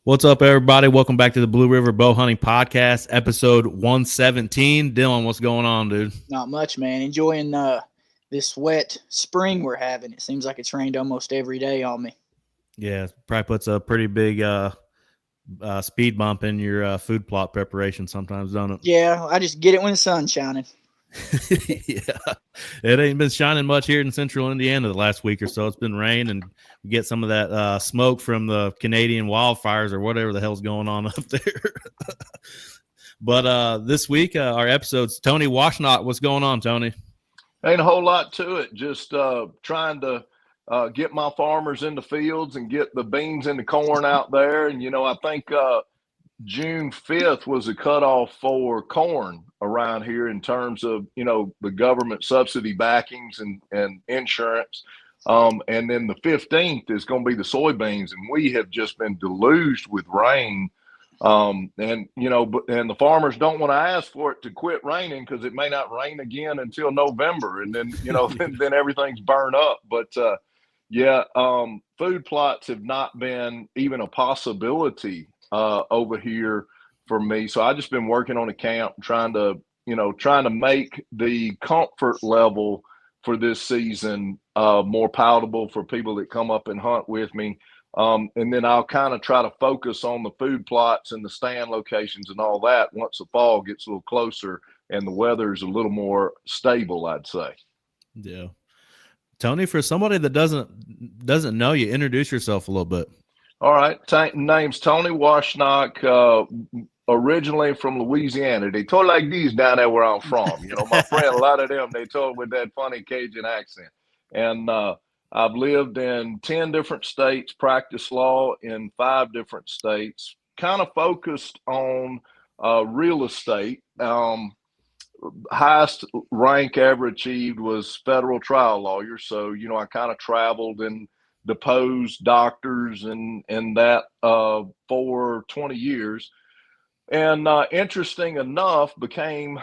What's up, everybody? Welcome back to the Blue River Bow Hunting Podcast, episode 117. Dylan, what's going on, dude? Not much, man. Enjoying this wet spring we're having. It seems like it's rained almost every day on me. Yeah, probably puts a pretty big speed bump in your food plot preparation sometimes, don't it? Yeah, I just get it when the sun's shining. Yeah, it ain't been shining much here in central Indiana the last week or so. It's been rain, and we get some of that smoke from the Canadian wildfires or whatever the hell's going on up there. But this week, our episode's Tony Washnock. What's going on, Tony? Ain't a whole lot to it. Just trying to get my farmers in the fields and get the beans and the corn out there. And, I think June 5th was a cutoff for corn around here in terms of, the government subsidy backings and insurance. And then the 15th is going to be the soybeans. And we have just been deluged with rain. And the farmers don't want to ask for it to quit raining because it may not rain again until November. And then, then everything's burned up. But food plots have not been even a possibility over here for me. So I just been working on a camp, trying to make the comfort level for this season more palatable for people that come up and hunt with me. And then I'll kind of try to focus on the food plots and the stand locations and all that once the fall gets a little closer and the weather is a little more stable, I'd say. Yeah. Tony, for somebody that doesn't know you, introduce yourself a little bit. All right. Name's Tony Washnock, originally from Louisiana. They talk like these down there where I'm from. My friend, a lot of them, they talk with that funny Cajun accent. And I've lived in 10 different states, practiced law in 5 different states, kind of focused on real estate. Highest rank ever achieved was federal trial lawyer. So, I kind of traveled and deposed doctors and that for 20 years. And interesting enough, became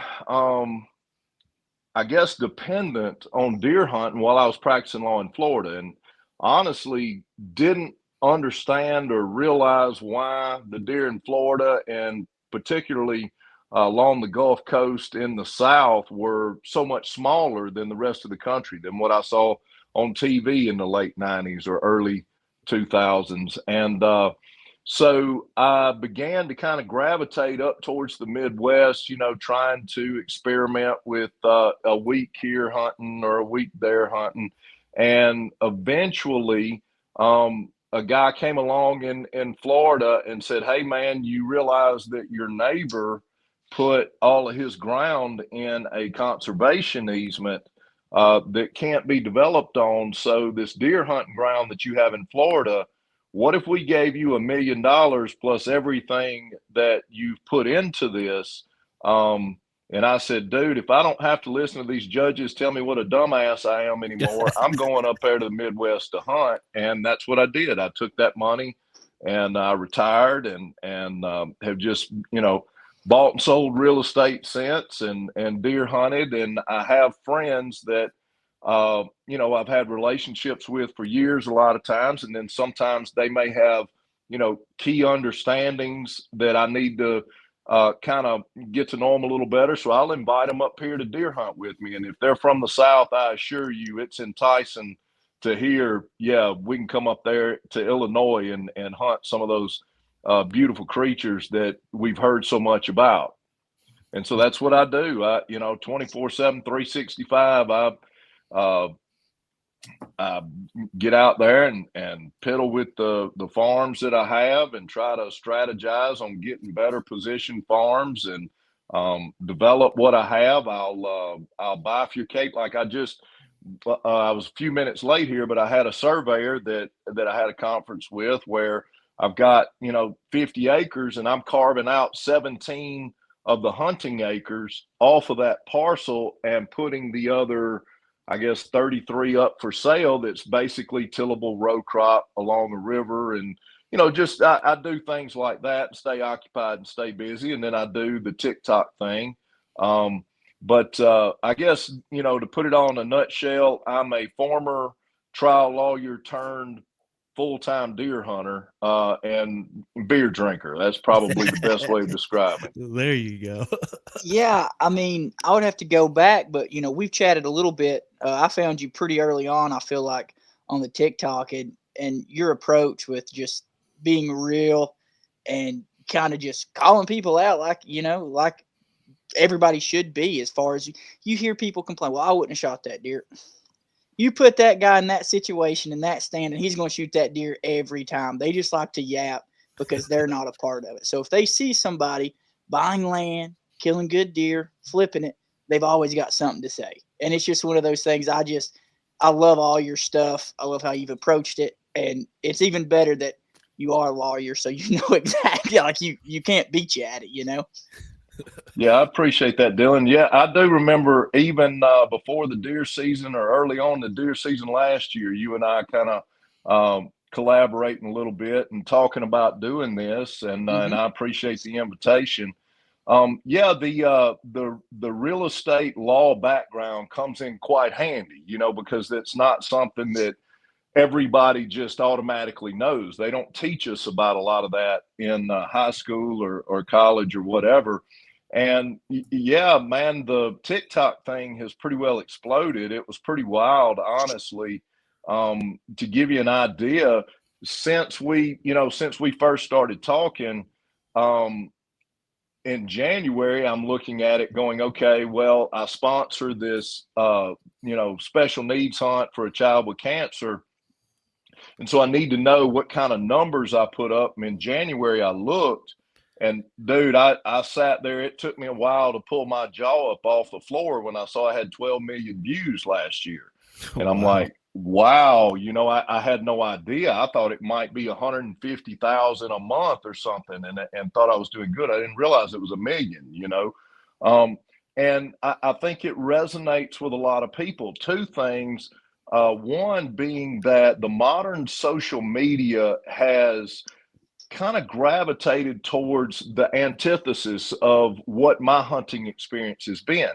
I guess, dependent on deer hunting while I was practicing law in Florida, and honestly didn't understand or realize why the deer in Florida and particularly along the Gulf Coast in the South were so much smaller than the rest of the country than what I saw on TV in the late 90s or early 2000s. And so I began to kind of gravitate up towards the Midwest, trying to experiment with a week here hunting or a week there hunting. And eventually a guy came along in Florida and said, "Hey, man, you realize that your neighbor put all of his ground in a conservation easement that can't be developed on. So this deer hunting ground that you have in Florida, what if we gave you $1 million plus everything that you've put into this?" And I said, "Dude, if I don't have to listen to these judges tell me what a dumbass I am anymore, I'm going up there to the Midwest to hunt." And that's what I did. I took that money and I retired and have just, bought and sold real estate since and deer hunted. And I have friends that I've had relationships with for years, a lot of times, and then sometimes they may have, key understandings that I need to kind of get to know them a little better. So I'll invite them up here to deer hunt with me. And if they're from the South, I assure you it's enticing to hear, yeah, we can come up there to Illinois and hunt some of those beautiful creatures that we've heard so much about. And so that's what I do. 24/7, 365, I get out there and piddle with the farms that I have and try to strategize on getting better positioned farms and develop what I have. I'll bifurcate. Like I was a few minutes late here, but I had a surveyor that I had a conference with where I've got 50 acres and I'm carving out 17 of the hunting acres off of that parcel and putting the other, I guess, 33 up for sale. That's basically tillable row crop along a river. And, just I do things like that and stay occupied and stay busy. And then I do the TikTok thing. But I guess, to put it all in a nutshell, I'm a former trial lawyer turned full-time deer hunter and beer drinker. That's probably the best way of describing it. There you go. Yeah, I mean, I would have to go back, but we've chatted a little bit. I found you pretty early on, I feel like, on the TikTok, and your approach with just being real and kind of just calling people out like everybody should be. As far as you hear people complain, well, I wouldn't have shot that deer. You put that guy in that situation, in that stand, and he's going to shoot that deer every time. They just like to yap because they're not a part of it. So if they see somebody buying land, killing good deer, flipping it, they've always got something to say. And it's just one of those things. I love all your stuff. I love how you've approached it. And it's even better that you are a lawyer, so you know exactly, like you can't beat you at it. Yeah, I appreciate that, Dylan. Yeah, I do remember even before the deer season or early on the deer season last year, you and I kind of collaborating a little bit and talking about doing this, and I appreciate the invitation. Yeah, the real estate law background comes in quite handy, because it's not something that everybody just automatically knows. They don't teach us about a lot of that in high school or college or whatever. And yeah, man, the TikTok thing has pretty well exploded. It was pretty wild, honestly. To give you an idea, since we first started talking, in January, I'm looking at it going, okay, well, I sponsor this, special needs hunt for a child with cancer. And so I need to know what kind of numbers I put up. And in January, I looked, and dude, I sat there. It took me a while to pull my jaw up off the floor when I saw I had 12 million views last year. And I'm like, wow, I had no idea. I thought it might be 150,000 a month or something, and thought I was doing good. I didn't realize it was a million. And I think it resonates with a lot of people. Two things. One being that the modern social media has kind of gravitated towards the antithesis of what my hunting experience has been.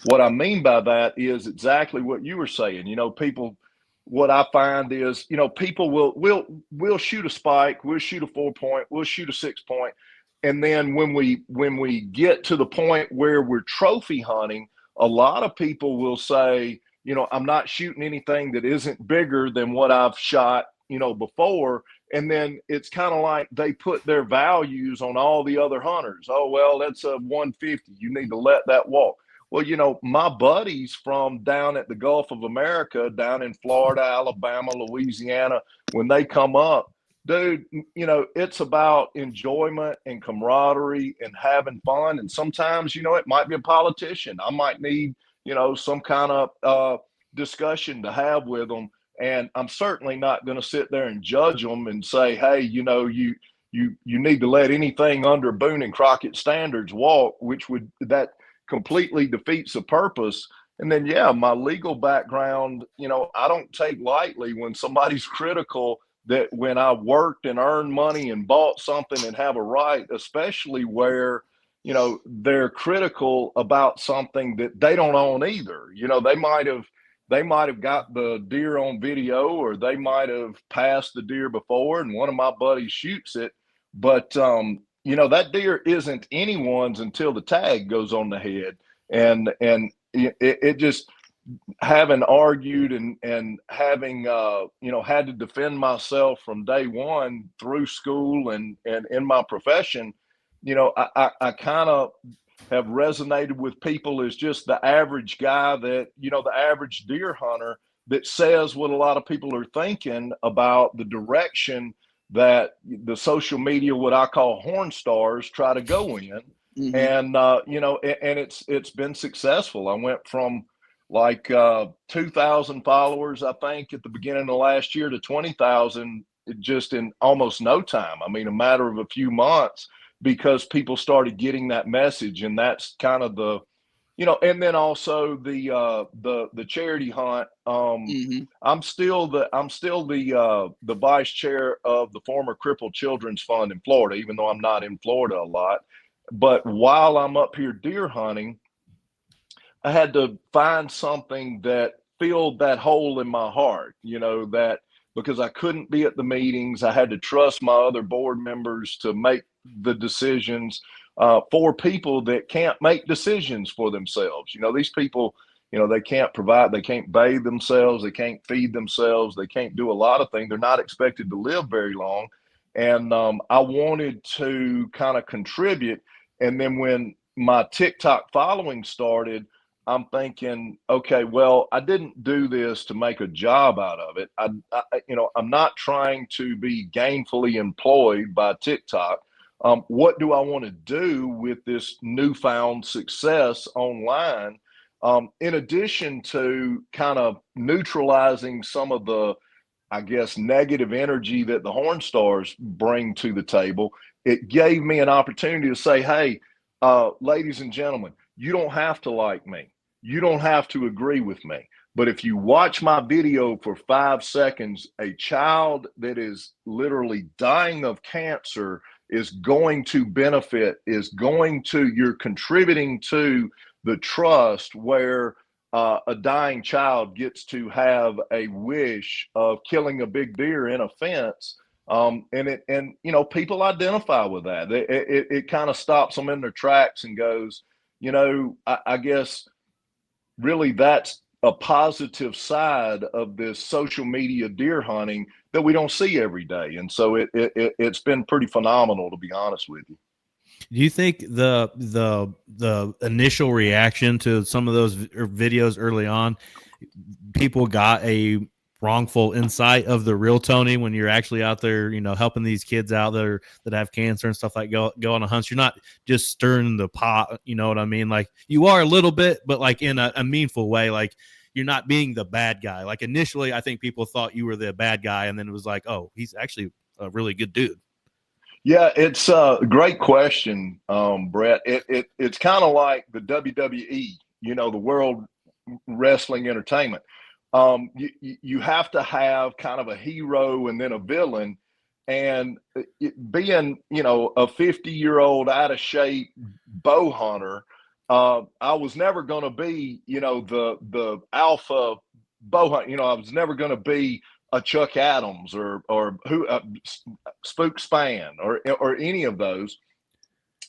What I mean by that is exactly what you were saying. People, what I find is, people will shoot a spike, we'll shoot a 4-point, we'll shoot a 6-point, and then when we get to the point where we're trophy hunting, a lot of people will say, I'm not shooting anything that isn't bigger than what I've shot, before. And then it's kind of like they put their values on all the other hunters. Oh, well, that's a 150. You need to let that walk. Well, my buddies from down at the Gulf of America, down in Florida, Alabama, Louisiana, when they come up, dude, it's about enjoyment and camaraderie and having fun. And sometimes, it might be a politician. I might need, some kind of discussion to have with them. And I'm certainly not going to sit there and judge them and say, hey, you need to let anything under Boone and Crockett standards walk, that completely defeats the purpose. And then, yeah, my legal background, I don't take lightly when somebody's critical that when I worked and earned money and bought something and have a right, especially where, they're critical about something that they don't own either. They might have got the deer on video, or they might have passed the deer before, and one of my buddies shoots it. But, that deer isn't anyone's until the tag goes on the head. And it just, having argued and having, had to defend myself from day one through school and in my profession, I kind of have resonated with people as just the average guy that, the average deer hunter that says what a lot of people are thinking about the direction that the social media, what I call horn stars, try to go in. Mm-hmm. And, and it's been successful. I went from like 2,000 followers, I think, at the beginning of last year to 20,000 just in almost no time. I mean, a matter of a few months, because people started getting that message. And that's kind of the, and then also the charity hunt. I'm still the vice chair of the former Crippled Children's Fund in Florida, even though I'm not in Florida a lot. But while I'm up here deer hunting, I had to find something that filled that hole in my heart, because I couldn't be at the meetings. I had to trust my other board members to make the decisions for people that can't make decisions for themselves. These people, they can't provide, they can't bathe themselves, they can't feed themselves, they can't do a lot of things. They're not expected to live very long. And I wanted to kind of contribute. And then when my TikTok following started, I'm thinking, okay, well, I didn't do this to make a job out of it. I'm not trying to be gainfully employed by TikTok. What do I want to do with this newfound success online? In addition to kind of neutralizing some of the, I guess, negative energy that the Horn Stars bring to the table, it gave me an opportunity to say, hey, ladies and gentlemen, you don't have to like me. You don't have to agree with me. But if you watch my video for 5 seconds, a child that is literally dying of cancer is going to benefit, you're contributing to the trust where a dying child gets to have a wish of killing a big deer in a fence. And people identify with that. It kind of stops them in their tracks and goes, I guess really that's a positive side of this social media deer hunting that we don't see every day. And so it's been pretty phenomenal, to be honest with you. Do you think the initial reaction to some of those videos early on, people got a wrongful insight of the real Tony when you're actually out there, helping these kids out there that have cancer and stuff, like go on a hunt? You're not just stirring the pot, you know what I mean? Like, you are a little bit, but like in a meaningful way. Like, you're not being the bad guy. Like, initially, I think people thought you were the bad guy, and then it was like, oh, he's actually a really good dude. Yeah, it's a great question, Brett. It's kind of like the WWE, the World Wrestling Entertainment. You have to have kind of a hero and then a villain. And being, a 50-year-old out of shape bow hunter, I was never going to be, the alpha bow hunter. I was never going to be a Chuck Adams or who Spook Span or any of those.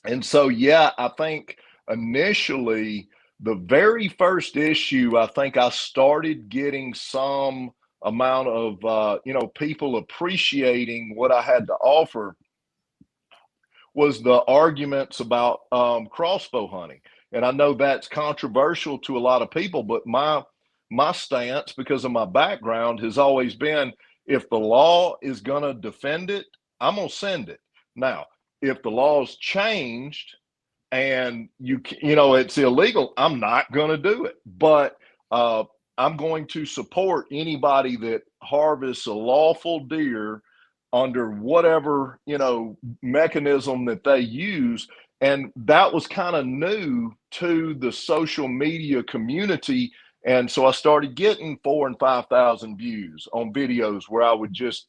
And so, yeah, I think initially the very first issue, I think I started getting some amount of, people appreciating what I had to offer, was the arguments about crossbow hunting. And I know that's controversial to a lot of people, but my stance, because of my background, has always been, if the law is going to defend it, I'm going to send it. Now, if the law's changed and it's illegal, I'm not going to do it. But I'm going to support anybody that harvests a lawful deer under whatever, mechanism that they use. And that was kind of new to the social media community. And so I started getting 4,000 and 5,000 views on videos where I would just,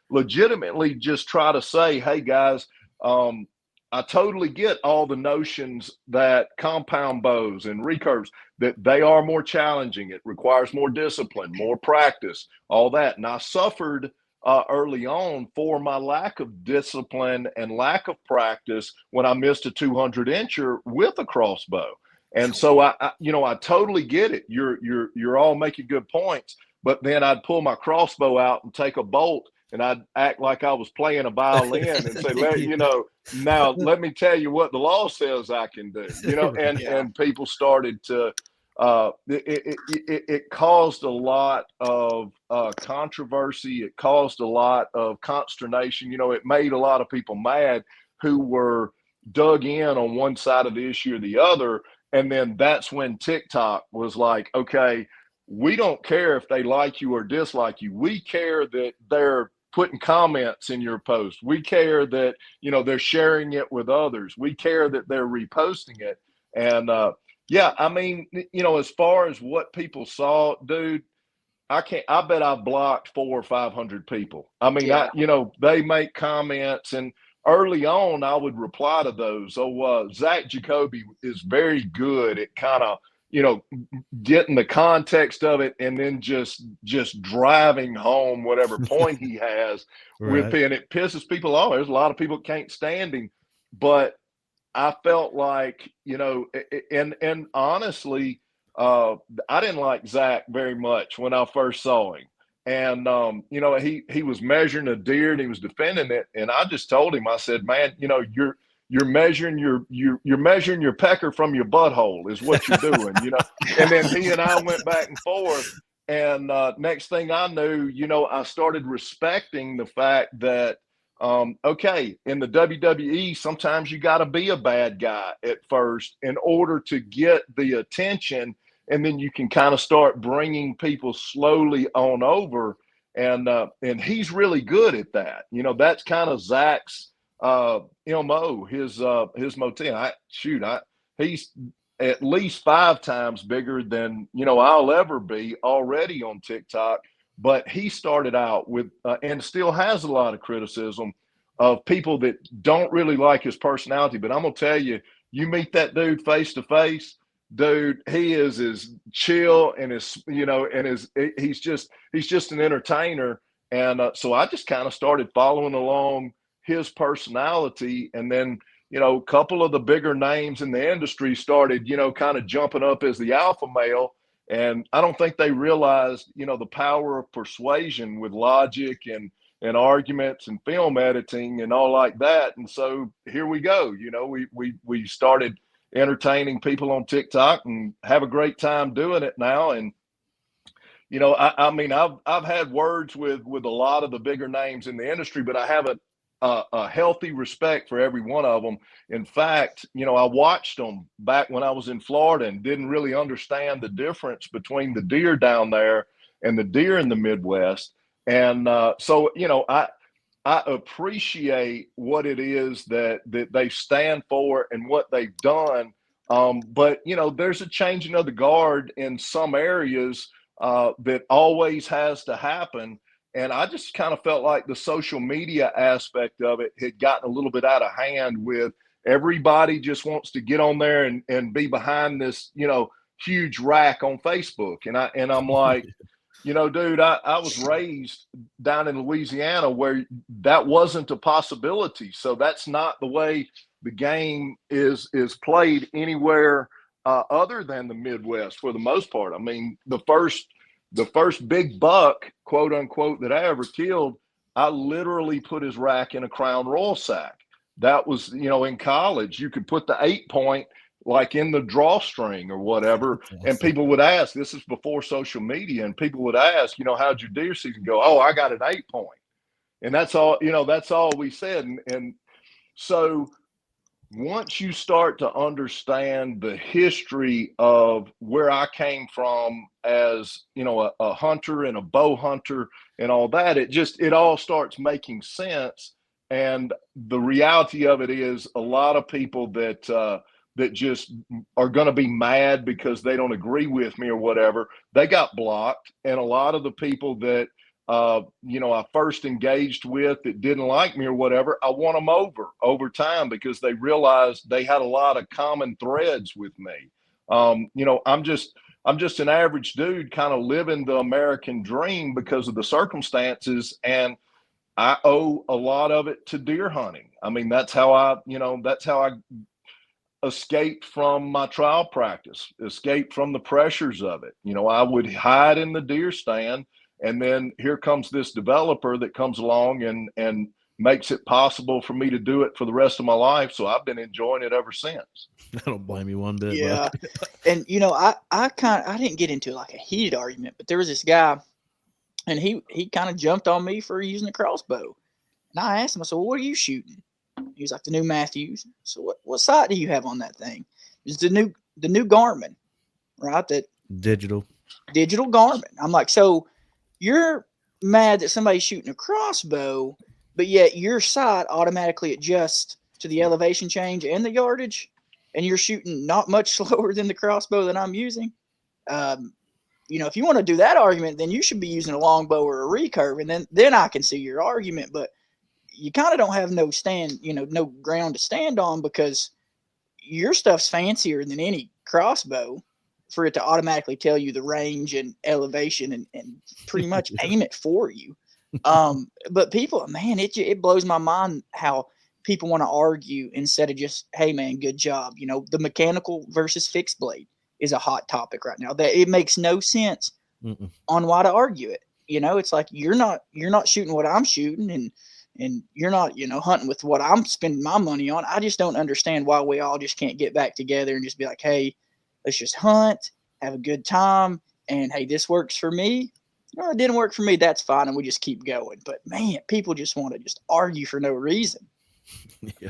legitimately just try to say, hey guys, I totally get all the notions that compound bows and recurves, that they are more challenging. It requires more discipline, more practice, all that. And I suffered early on for my lack of discipline and lack of practice when I missed a 200-incher with a crossbow. And so I totally get it. You're all making good points. But then I'd pull my crossbow out and take a bolt, and I'd act like I was playing a violin and say, now let me tell you what the law says I can do. And people started to. It caused a lot of controversy. It caused a lot of consternation. It made a lot of people mad who were dug in on one side of the issue or the other. And then that's when TikTok was like, okay, we don't care if they like you or dislike you. We care that they're putting comments in your post. We care that, they're sharing it with others. We care that they're reposting it. And yeah, I mean, as far as what people saw, dude, I bet I blocked 400 or 500 people. I mean, yeah. They make comments, and early on I would reply to those. So Zach Jacoby is very good at kind of, getting the context of it and then just driving home whatever point he has with Right. and it pisses people off. There's a lot of people that can't stand him, but I felt like, and honestly, I didn't like Zach very much when I first saw him. And he was measuring a deer and he was defending it. And I just told him, I said, man, you're measuring you're measuring your pecker from your butthole is what you're doing, And then he and I went back and forth. And next thing I knew, I started respecting the fact that okay, in the WWE, sometimes you got to be a bad guy at first in order to get the attention, and then you can kind of start bringing people slowly on over. And he's really good at that. That's kind of Zach's mo, his motif. He's at least 5 times bigger than I'll ever be already on TikTok. But he started out with and still has a lot of criticism of people that don't really like his personality. But I'm gonna tell you, you meet that dude face to face, dude, he is as chill and he's just an entertainer. And so I just kind of started following along his personality, and then a couple of the bigger names in the industry started kind of jumping up as the alpha male. And I don't think they realized, the power of persuasion with logic and arguments and film editing and all like that. And so here we go. We started entertaining people on TikTok and have a great time doing it now. And I mean, I've had words with a lot of the bigger names in the industry, but I have a healthy respect for every one of them. In fact, I watched them back when I was in Florida and didn't really understand the difference between the deer down there and the deer in the Midwest. And so, I appreciate what it is that they stand for and what they've done. But there's a changing of the guard in some areas that always has to happen. And I just kind of felt like the social media aspect of it had gotten a little bit out of hand with everybody just wants to get on there and be behind this, huge rack on Facebook. And I'm like, dude, I was raised down in Louisiana where that wasn't a possibility. So that's not the way the game is played anywhere other than the Midwest for the most part. I mean, the first big buck, quote unquote, that I ever killed, I literally put his rack in a Crown Royal sack. That was, in college, you could put the 8-point like in the drawstring or whatever. Awesome. And people would ask, this is before social media, and people would ask, how'd your deer season go? Oh, I got an 8-point. And that's all, that's all we said. And so once you start to understand the history of where I came from as, a hunter and a bow hunter and all that, it all starts making sense. And the reality of it is a lot of people that just are going to be mad because they don't agree with me or whatever, they got blocked. And a lot of the people that I first engaged with that didn't like me or whatever, I won them over time because they realized they had a lot of common threads with me. I'm just an average dude kind of living the American dream because of the circumstances, and I owe a lot of it to deer hunting. I mean, that's how I escaped from my trial practice, escaped from the pressures of it. I would hide in the deer stand, and then here comes this developer that comes along and makes it possible for me to do it for the rest of my life. So I've been enjoying it ever since. I don't blame you one bit. Yeah. Bud. And I didn't get into like a heated argument, but there was this guy and he kind of jumped on me for using a crossbow. And I asked him, I said, well, what are you shooting? He was like, the new Matthews. So what sight do you have on that thing? It's the new Garmin, right? That Digital Garmin. I'm like, so you're mad that somebody's shooting a crossbow, but yet your sight automatically adjusts to the elevation change and the yardage, and you're shooting not much slower than the crossbow that I'm using. If you want to do that argument, then you should be using a longbow or a recurve, and then I can see your argument. But you kind of don't have no ground to stand on because your stuff's fancier than any crossbow. for it to automatically tell you the range and elevation and pretty much aim it for you. But people, man, it blows my mind how people want to argue instead of just, hey man, good job. You know, the mechanical versus fixed blade is a hot topic right now. That it makes no sense on why to argue it. You know, it's like you're not shooting what I'm shooting, and you're not, you know, hunting with what I'm spending my money on. I just don't understand why we all just can't get back together and just be like, hey, let's just hunt, have a good time, and hey, this works for me. No, it didn't work for me. That's fine, and we just keep going. But man, people just want to just argue for no reason. Yeah.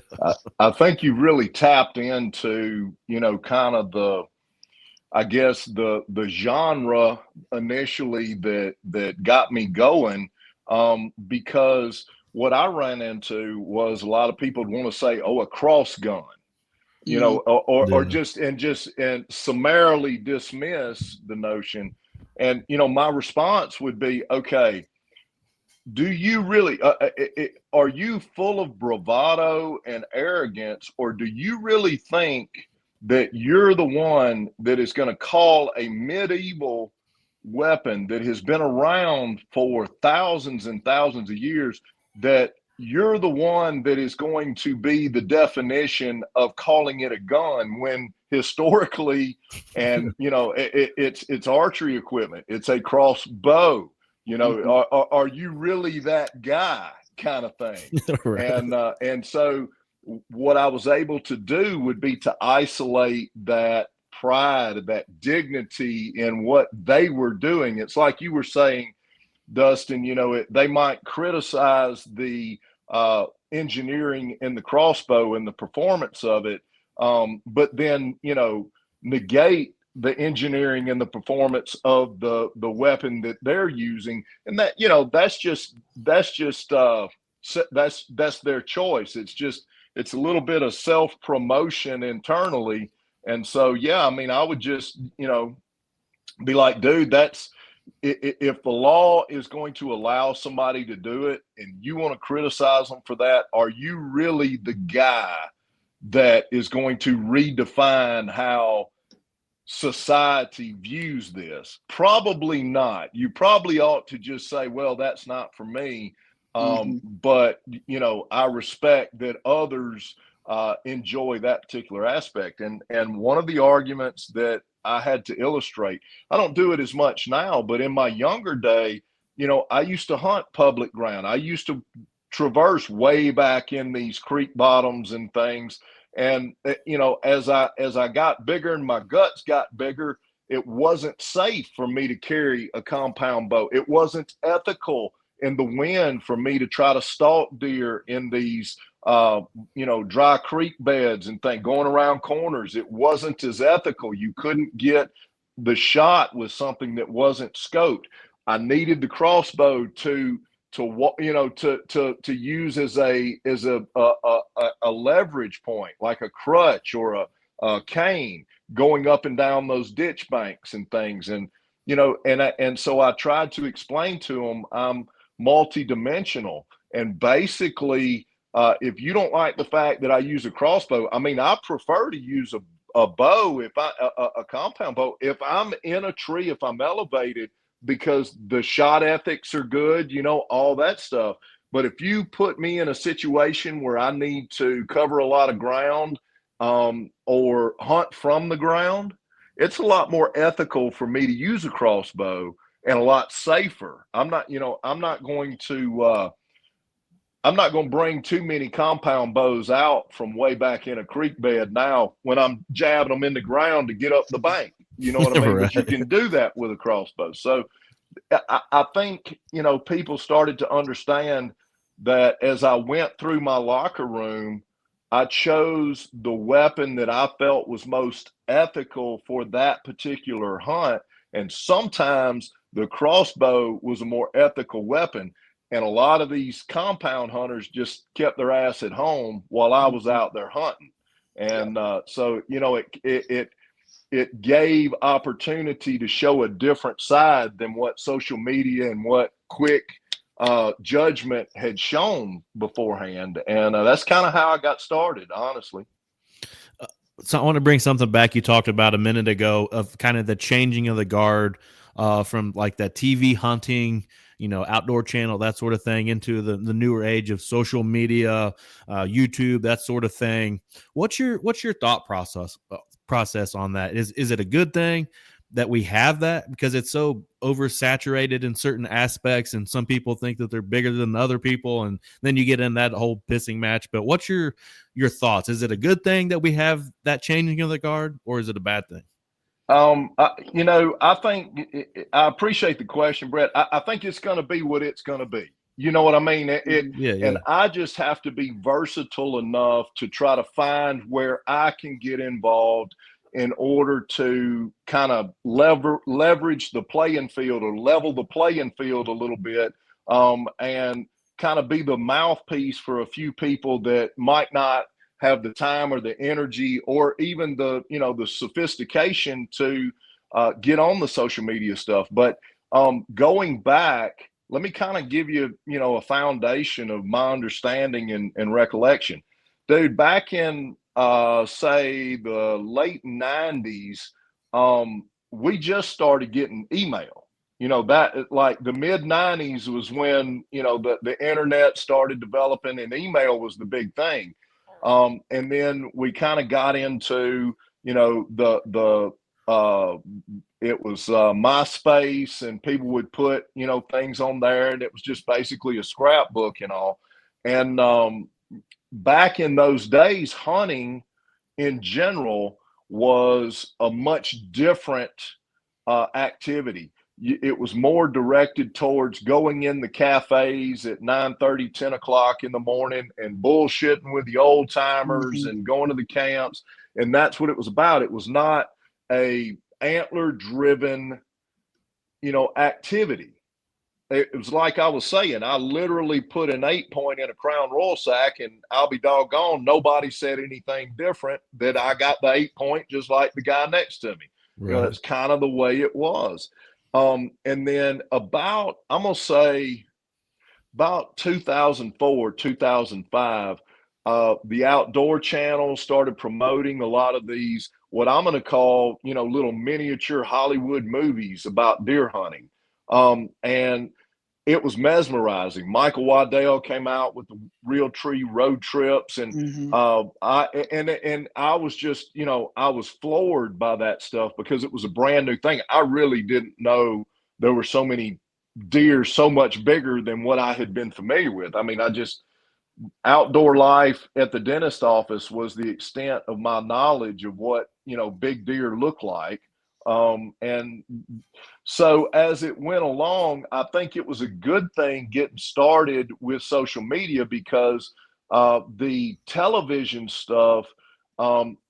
I think you really tapped into, you know, kind of the genre initially that got me going, because what I ran into was a lot of people would want to say, "Oh, a cross gun," you know, or just summarily dismiss the notion. And you know, my response would be, "Okay, do you really are you full of bravado and arrogance, or do you really think that you're the one that is going to call a medieval weapon that has been around for thousands and thousands of years, that you're the one that is going to be the definition of calling it a gun, when historically, and you know, it's archery equipment, it's a crossbow, you know, are you really that guy, kind of thing?" Right. And so what I was able to do would be to isolate that pride, that dignity in what they were doing. It's like you were saying, Dustin, you know, they might criticize the engineering in the crossbow and the performance of it, but then, you know, negate the engineering and the performance of the weapon that they're using. And that, you know, that's their choice. It's a little bit of self-promotion internally. And so, yeah, I mean, I would just, you know, be like, dude, if the law is going to allow somebody to do it and you want to criticize them for that, are you really the guy that is going to redefine how society views this? Probably not. You probably ought to just say, well, that's not for me. But, you know, I respect that others enjoy that particular aspect. And one of the arguments that I had to illustrate, I don't do it as much now, but in my younger day, you know, I used to hunt public ground. I used to traverse way back in these creek bottoms and things. And, you know, as I got bigger and my guts got bigger, it wasn't safe for me to carry a compound bow. It wasn't ethical in the wind for me to try to stalk deer in these, you know, dry creek beds and things, going around corners. It wasn't as ethical. You couldn't get the shot with something that wasn't scoped. I needed the crossbow to use as a leverage point, like a crutch or a cane, going up and down those ditch banks and things. And, you know, and so I tried to explain to them I'm multidimensional. And basically, if you don't like the fact that I use a crossbow, I mean, I prefer to use a bow, a compound bow, if I'm in a tree, if I'm elevated, because the shot ethics are good, you know, all that stuff. But if you put me in a situation where I need to cover a lot of ground, or hunt from the ground, it's a lot more ethical for me to use a crossbow, and a lot safer. I'm not going to bring too many compound bows out from way back in a creek bed now when I'm jabbing them in the ground to get up the bank. You know what I mean? Right. But you can do that with a crossbow. So I think, you know, people started to understand that as I went through my locker room, I chose the weapon that I felt was most ethical for that particular hunt. And sometimes the crossbow was a more ethical weapon. And a lot of these compound hunters just kept their ass at home while I was out there hunting. And so, you know, it gave opportunity to show a different side than what social media and what quick judgment had shown beforehand. And that's kind of how I got started, honestly. So I want to bring something back you talked about a minute ago of kind of the changing of the guard from like that TV hunting, outdoor channel, that sort of thing, into the newer age of social media, YouTube, that sort of thing. What's your thought process on that? Is it a good thing that we have that, because it's so oversaturated in certain aspects, and some people think that they're bigger than other people, and then you get in that whole pissing match? But what's your thoughts? Is it a good thing that we have that changing of the guard, or is it a bad thing? I think I appreciate the question, Brett. I think it's going to be what it's going to be. You know what I mean? Yeah, And I just have to be versatile enough to try to find where I can get involved in order to kind of leverage the playing field, or level the playing field a little bit, and kind of be the mouthpiece for a few people that might not have the time or the energy or even the sophistication to get on the social media stuff. But going back, let me kind of give you a foundation of my understanding and recollection. Dude, back in say the late 90s, we just started getting email. That like the mid 90s was when the internet started developing, and email was the big thing. And then we kind of got into, it was MySpace, and people would put, things on there, and it was just basically a scrapbook and all. And back in those days, hunting in general was a much different activity. It was more directed towards going in the cafes at 9:30, 10 o'clock in the morning and bullshitting with the old timers and going to the camps. And that's what it was about. It was not a antler driven, activity. It was like I was saying, I literally put an 8-point in a Crown Royal sack, and I'll be doggone, nobody said anything different, that I got the 8-point just like the guy next to me. Right. That's kind of the way it was. And then I'm going to say about 2004, 2005, the Outdoor Channel started promoting a lot of these, what I'm going to call, little miniature Hollywood movies about deer hunting. And it was mesmerizing. Michael Waddell came out with the Real Tree Road Trips, and I was just, I was floored by that stuff because it was a brand new thing. I really didn't know there were so many deer so much bigger than what I had been familiar with. I mean, outdoor life at the dentist office was the extent of my knowledge of what, big deer look like. And so as it went along, I think it was a good thing getting started with social media, because the television stuff,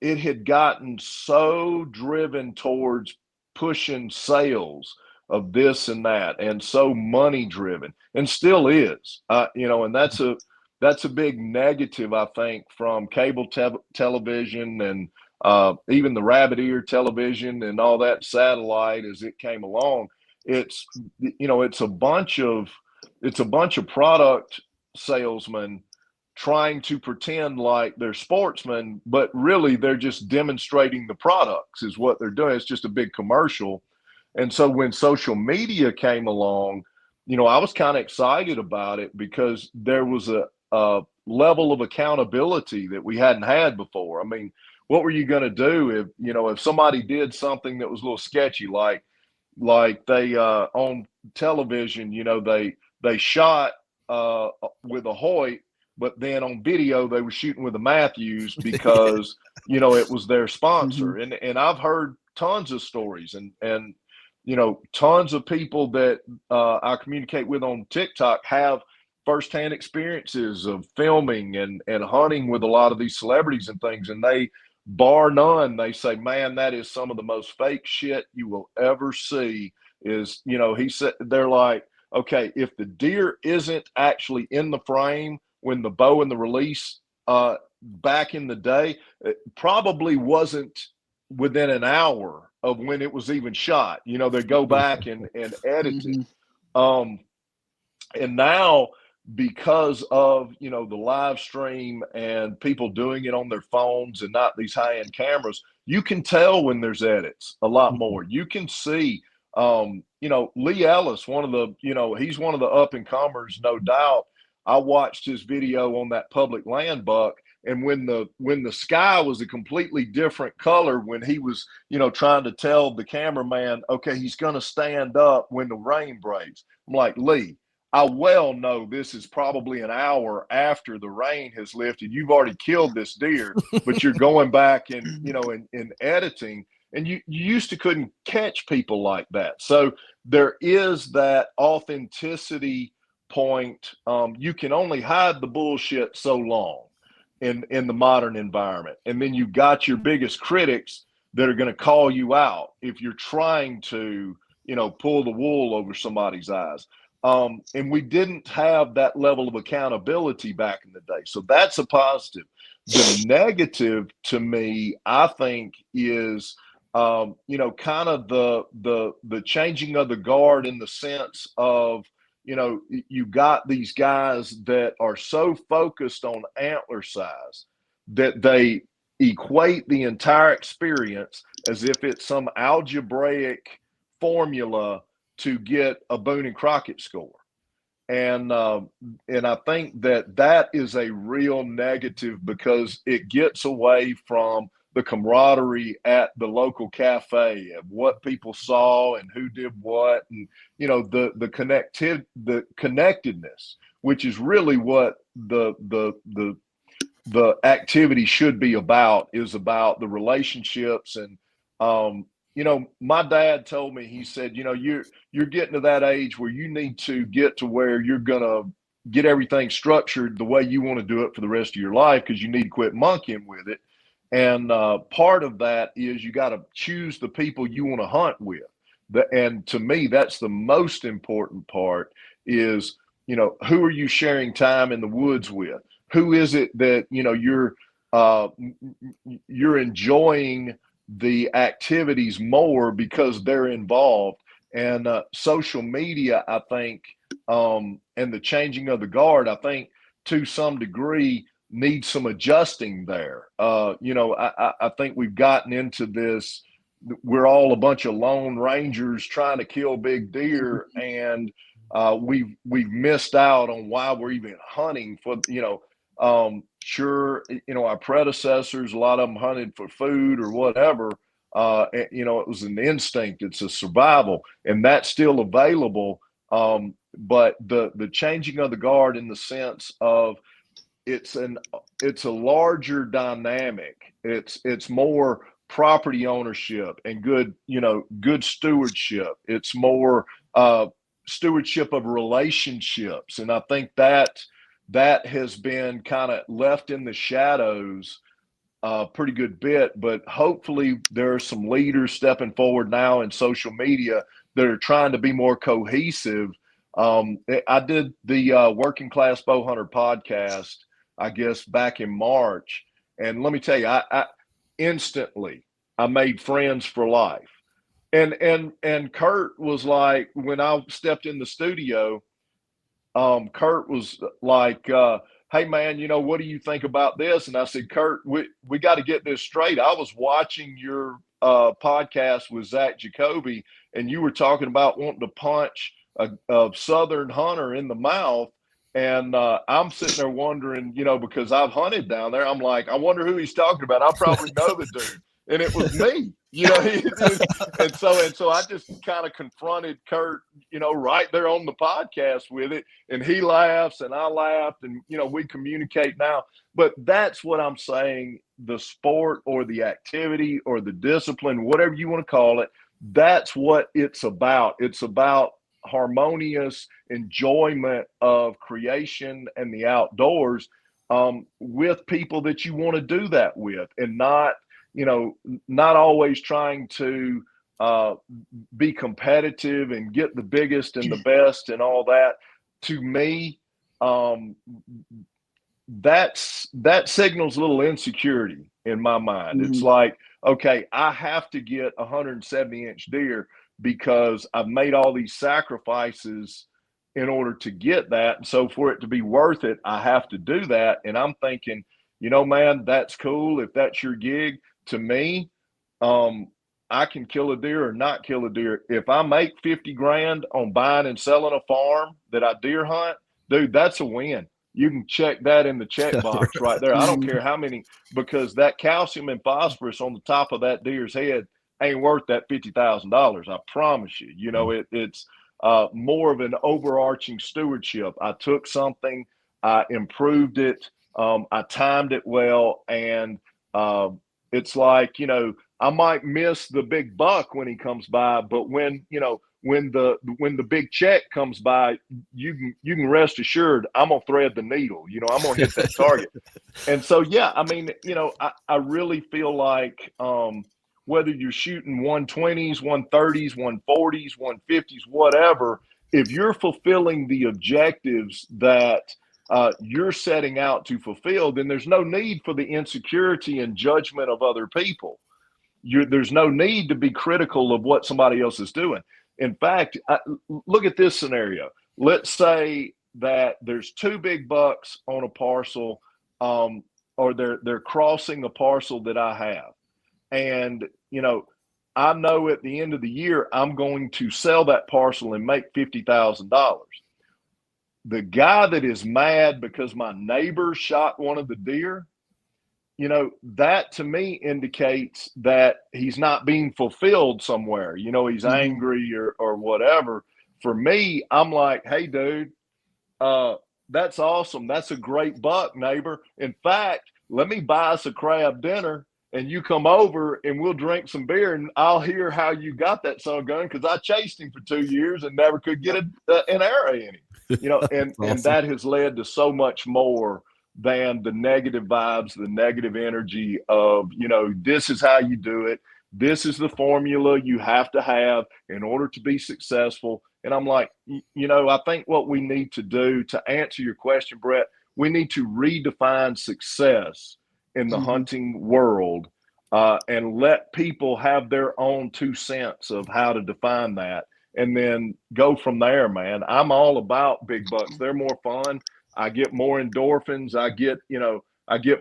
it had gotten so driven towards pushing sales of this and that, and so money driven, and still is, and that's a big negative, I think, from cable television, and even the rabbit ear television and all that satellite as it came along. It's it's a bunch of product salesmen trying to pretend like they're sportsmen, but really they're just demonstrating the products is what they're doing. It's just a big commercial. And so when social media came along, I was kind of excited about it because there was a level of accountability that we hadn't had before. I mean, what were you going to do if somebody did something that was a little sketchy, like they on television, they shot with a Hoyt, but then on video they were shooting with a Matthews because it was their sponsor. And I've heard tons of stories, and tons of people that I communicate with on TikTok have firsthand experiences of filming and hunting with a lot of these celebrities and things. And they, bar none, they say, man, that is some of the most fake shit you will ever see. Is, he said, they're like, okay, if the deer isn't actually in the frame when the bow and the release back in the day, it probably wasn't within an hour of when it was even shot. They go back and edit it. And now because of, you know, the live stream and people doing it on their phones and not these high-end cameras, you can tell when there's edits a lot more. You can see, you know, Lee Ellis, one of the, you know, he's one of the up and comers, no doubt. I watched his video on that public land buck, and when the sky was a completely different color, when he was, you know, trying to tell the cameraman, okay, he's going to stand up when the rain breaks. I'm like, Lee, I well know this is probably an hour after the rain has lifted. You've already killed this deer, but you're going back and, you know, in editing, and you used to couldn't catch people like that. So there is that authenticity point. You can only hide the bullshit so long in the modern environment. And then you've got your biggest critics that are going to call you out if you're trying to, you know, pull the wool over somebody's eyes. And we didn't have that level of accountability back in the day. So that's a positive. The negative to me, I think, is, you know, kind of the changing of the guard, in the sense of, you know, you got these guys that are so focused on antler size that they equate the entire experience as if it's some algebraic formula to get a Boone and Crockett score. And I think that is a real negative, because it gets away from the camaraderie at the local cafe of what people saw and who did what, and, you know, the connectedness, which is really what the activity should be about, is about the relationships. And you know, my dad told me, he said, you know, you're getting to that age where you need to get to where you're gonna get everything structured the way you want to do it for the rest of your life, because you need to quit monkeying with it. And part of that is you got to choose the people you want to hunt with. And to me, that's the most important part, is, you know, who are you sharing time in the woods with? Who is it that, you know, you're enjoying the activities more because they're involved? And social media, I think, and the changing of the guard, I think, to some degree, needs some adjusting there. You know, I think we've gotten into this. We're all a bunch of lone rangers trying to kill big deer, and we've missed out on why we're even hunting for, you know. Sure, you know, our predecessors, a lot of them hunted for food or whatever. You know, it was an instinct, it's a survival, and that's still available. But the changing of the guard, in the sense of, it's a larger dynamic. It's more property ownership and good, you know, good stewardship. It's more stewardship of relationships, and I think that has been kind of left in the shadows a pretty good bit. But hopefully there are some leaders stepping forward now in social media that are trying to be more cohesive. I did the Working Class Bow Hunter podcast, I guess, back in March, and let me tell you, I instantly I made friends for life. And Kurt was like, when I stepped in the studio, Kurt was like, hey man, you know, what do you think about this? And I said, Kurt, we got to get this straight. I was watching your podcast with Zach Jacoby, and you were talking about wanting to punch a Southern hunter in the mouth. And I'm sitting there wondering, you know, because I've hunted down there, I'm like, I wonder who he's talking about. I probably know the dude. And it was me, you know. and so I just kind of confronted Kurt, you know, right there on the podcast with it, and he laughs and I laughed, and, you know, we communicate now. But that's what I'm saying, the sport or the activity or the discipline, whatever you want to call it, that's what it's about. It's about harmonious enjoyment of creation and the outdoors, with people that you want to do that with, and not, you know, not always trying to be competitive and get the biggest and the best and all that. To me, that signals a little insecurity in my mind. Mm-hmm. It's like, okay, I have to get 170-inch deer because I've made all these sacrifices in order to get that. And so for it to be worth it, I have to do that. And I'm thinking, man, that's cool. If that's your gig, to me, I can kill a deer or not kill a deer. If I make 50 grand on buying and selling a farm that I deer hunt, dude, that's a win. You can check that in the check box right there. I don't care how many, because that calcium and phosphorus on the top of that deer's head ain't worth that $50,000. I promise you. It's more of an overarching stewardship. I took something, I improved it, I timed it well, and it's like, I might miss the big buck when he comes by, but when the big check comes by, you can rest assured I'm gonna thread the needle. I'm gonna hit that target. And so, yeah, I mean, I really feel like whether you're shooting 120s, 130s, 140s, 150s, whatever, if you're fulfilling the objectives that you're setting out to fulfill, then there's no need for the insecurity and judgment of other people. There's no need to be critical of what somebody else is doing. In fact, look at this scenario. Let's say that there's two big bucks on a parcel, or they're crossing a parcel that I have. And, I know at the end of the year, I'm going to sell that parcel and make $50,000. The guy that is mad because my neighbor shot one of the deer, that to me indicates that he's not being fulfilled somewhere. He's angry or whatever. For me, I'm like, hey, dude, that's awesome. That's a great buck, neighbor. In fact, let me buy us a crab dinner and you come over and we'll drink some beer and I'll hear how you got that son of a gun, because I chased him for 2 years and never could get an arrow in him. And awesome. And that has led to so much more than the negative vibes, the negative energy of, this is how you do it. This is the formula you have to have in order to be successful. And I'm like, I think what we need to do, to answer your question, Brett, we need to redefine success in the hunting world, and let people have their own 2 cents of how to define that, and then go from there, man. I'm all about big bucks. They're more fun. I get more endorphins. I get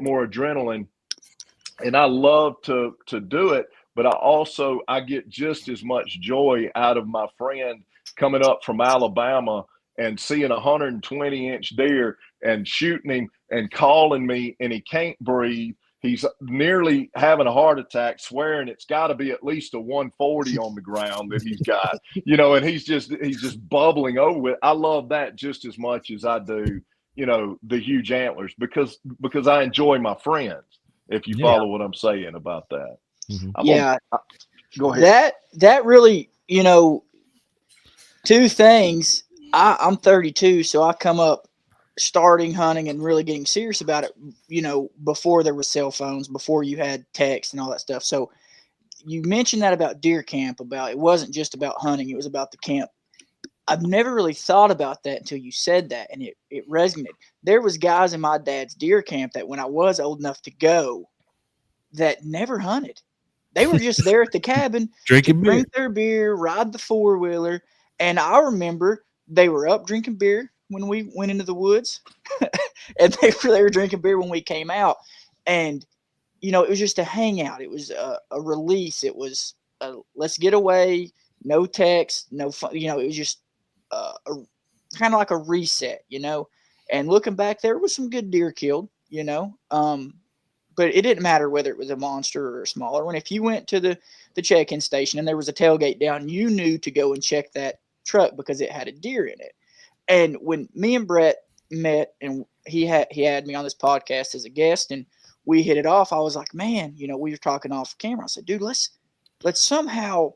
more adrenaline, and I love to do it. But I get just as much joy out of my friend coming up from Alabama and seeing a 120-inch deer and shooting him and calling me, and he can't breathe. He's nearly having a heart attack, swearing it's got to be at least a 140 on the ground that he's got, and he's just bubbling over with. I love that just as much as I do, the huge antlers, because I enjoy my friends. If you follow what I'm saying about that. Go ahead. That really, 2 things. I'm 32, so I come up starting hunting and really getting serious about it, before there were cell phones, before you had text and all that stuff. So you mentioned that about deer camp, about it wasn't just about hunting, it was about the camp. I've never really thought about that until you said that, and it resonated. There was guys in my dad's deer camp that when I was old enough to go, that never hunted. They were just there at the cabin to drink their beer, ride the 4-wheeler. And I remember they were up drinking beer when we went into the woods, and they were drinking beer when we came out. And, it was just a hangout. It was a release. It was let's get away, no text, no fun. It was just kind of like a reset, And looking back, there was some good deer killed, but it didn't matter whether it was a monster or a smaller one. If you went to the check-in station and there was a tailgate down, you knew to go and check that truck because it had a deer in it. And when me and Brett met, and he had me on this podcast as a guest, and we hit it off, I was like, man, we were talking off camera. I said, dude, let's somehow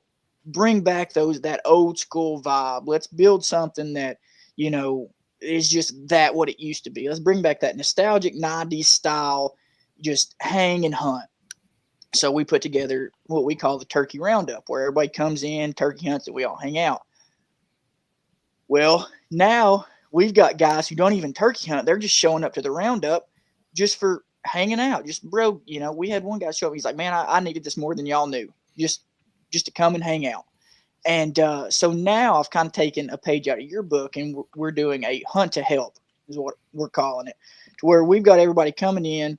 bring back that old school vibe. Let's build something that, is just that what it used to be. Let's bring back that nostalgic 90s style, just hang and hunt. So we put together what we call the turkey roundup, where everybody comes in, turkey hunts, and we all hang out. Well, now we've got guys who don't even turkey hunt. They're just showing up to the roundup just for hanging out. Just, bro, we had one guy show up. He's like, man, I needed this more than y'all knew. Just to come and hang out. And so now I've kind of taken a page out of your book, and we're doing a hunt to help, is what we're calling it, to where we've got everybody coming in,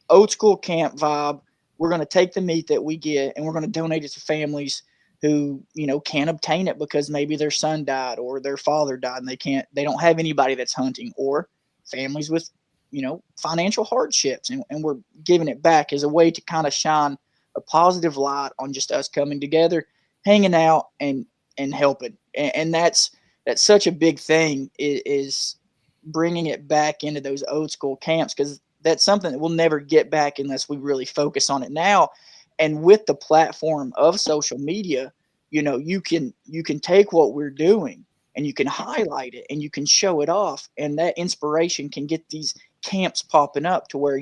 old school camp vibe. We're going to take the meat that we get and we're going to donate it to families who, can't obtain it because maybe their son died or their father died and they don't have anybody that's hunting, or families with, financial hardships. And we're giving it back as a way to kind of shine a positive light on just us coming together, hanging out and helping. And that's such a big thing, is bringing it back into those old school camps, because that's something that we'll never get back unless we really focus on it now. And with the platform of social media, you can take what we're doing and you can highlight it and you can show it off, and that inspiration can get these camps popping up to where,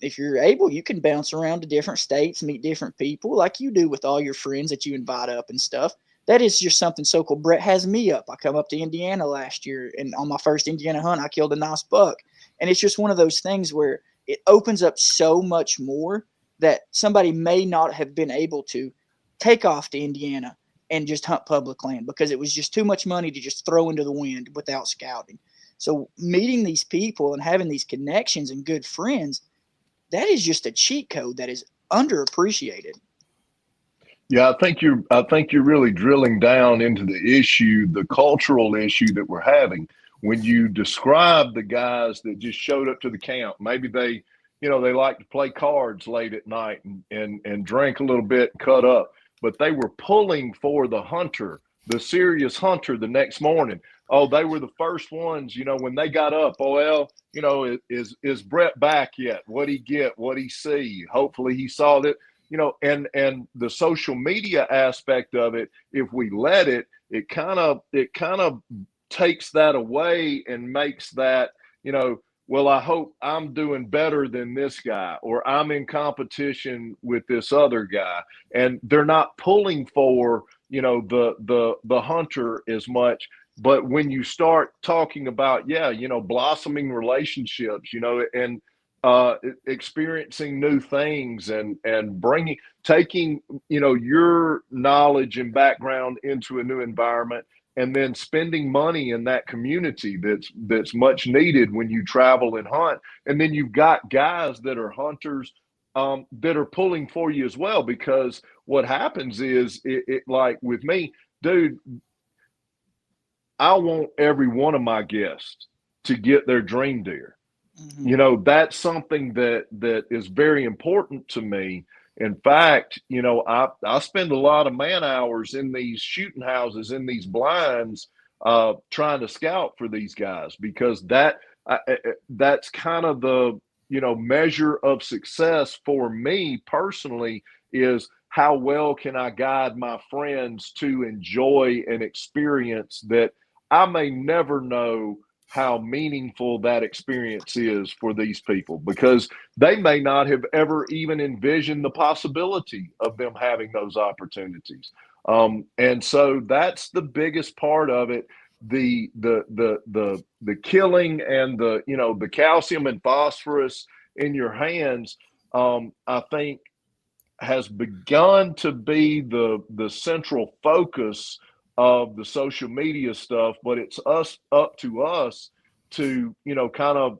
if you're able, you can bounce around to different states, meet different people like you do with all your friends that you invite up and stuff. That is just something so cool. Brett has me up. I come up to Indiana last year, and on my first Indiana hunt, I killed a nice buck. And it's just one of those things where it opens up so much more that somebody may not have been able to take off to Indiana and just hunt public land because it was just too much money to just throw into the wind without scouting. So meeting these people and having these connections and good friends, that is just a cheat code that is underappreciated. Yeah, I think you're really drilling down into the issue, the cultural issue that we're having. When you describe the guys that just showed up to the camp, maybe they like to play cards late at night and drink a little bit and cut up, but they were pulling for the hunter, the serious hunter the next morning. Oh, they were the first ones, when they got up. Oh, well, is Brett back yet? What'd he get? What'd he see? Hopefully he saw that. And the social media aspect of it, if we let it, it kind of takes that away and makes that, well, I hope I'm doing better than this guy, or I'm in competition with this other guy. And they're not pulling for, the hunter as much. But when you start talking about, blossoming relationships, and experiencing new things and taking your knowledge and background into a new environment, and then spending money in that community that's much needed when you travel and hunt. And then you've got guys that are hunters, that are pulling for you as well, because what happens is, it like with me, dude, I want every one of my guests to get their dream deer. That's something that is very important to me. In fact, I spend a lot of man hours in these shooting houses, in these blinds, trying to scout for these guys, because that's kind of the measure of success for me personally, is how well can I guide my friends to enjoy an experience that I may never know how meaningful that experience is for these people, because they may not have ever even envisioned the possibility of them having those opportunities. And so that's the biggest part of it. The killing and the calcium and phosphorus in your hands, I think, has begun to be the central focus of the social media stuff. But it's up to us to kind of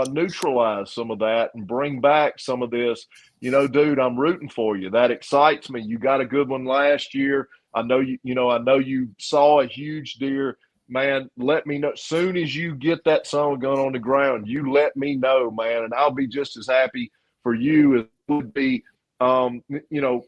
neutralize some of that and bring back some of this. Dude, I'm rooting for you. That excites me. You got a good one last year. I know I know you saw a huge deer. Man, let me know. Soon as you get that son of a gun on the ground, you let me know, man, and I'll be just as happy for you as would be, um, you know,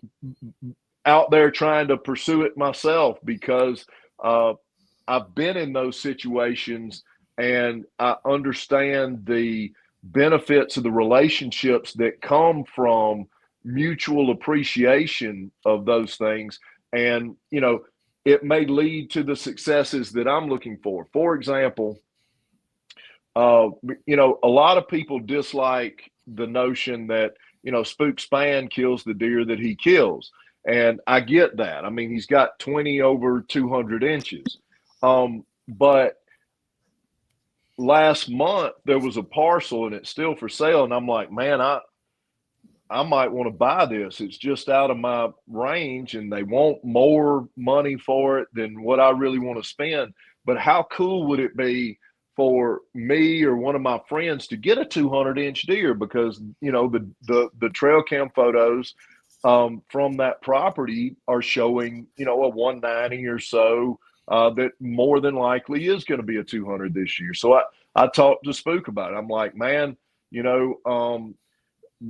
out there trying to pursue it myself, because I've been in those situations and I understand the benefits of the relationships that come from mutual appreciation of those things. And, it may lead to the successes that I'm looking for. For example, a lot of people dislike the notion that, Spook Span kills the deer that he kills. And I get that. I mean, he's got 20 over 200 inches. But last month there was a parcel and it's still for sale. And I'm like, man, I might want to buy this. It's just out of my range and they want more money for it than what I really want to spend. But how cool would it be for me or one of my friends to get a 200-inch deer? Because, the trail cam photos from that property are showing, a 190 or so, that more than likely is going to be a 200 this year. So I talked to Spook about it. I'm like, man,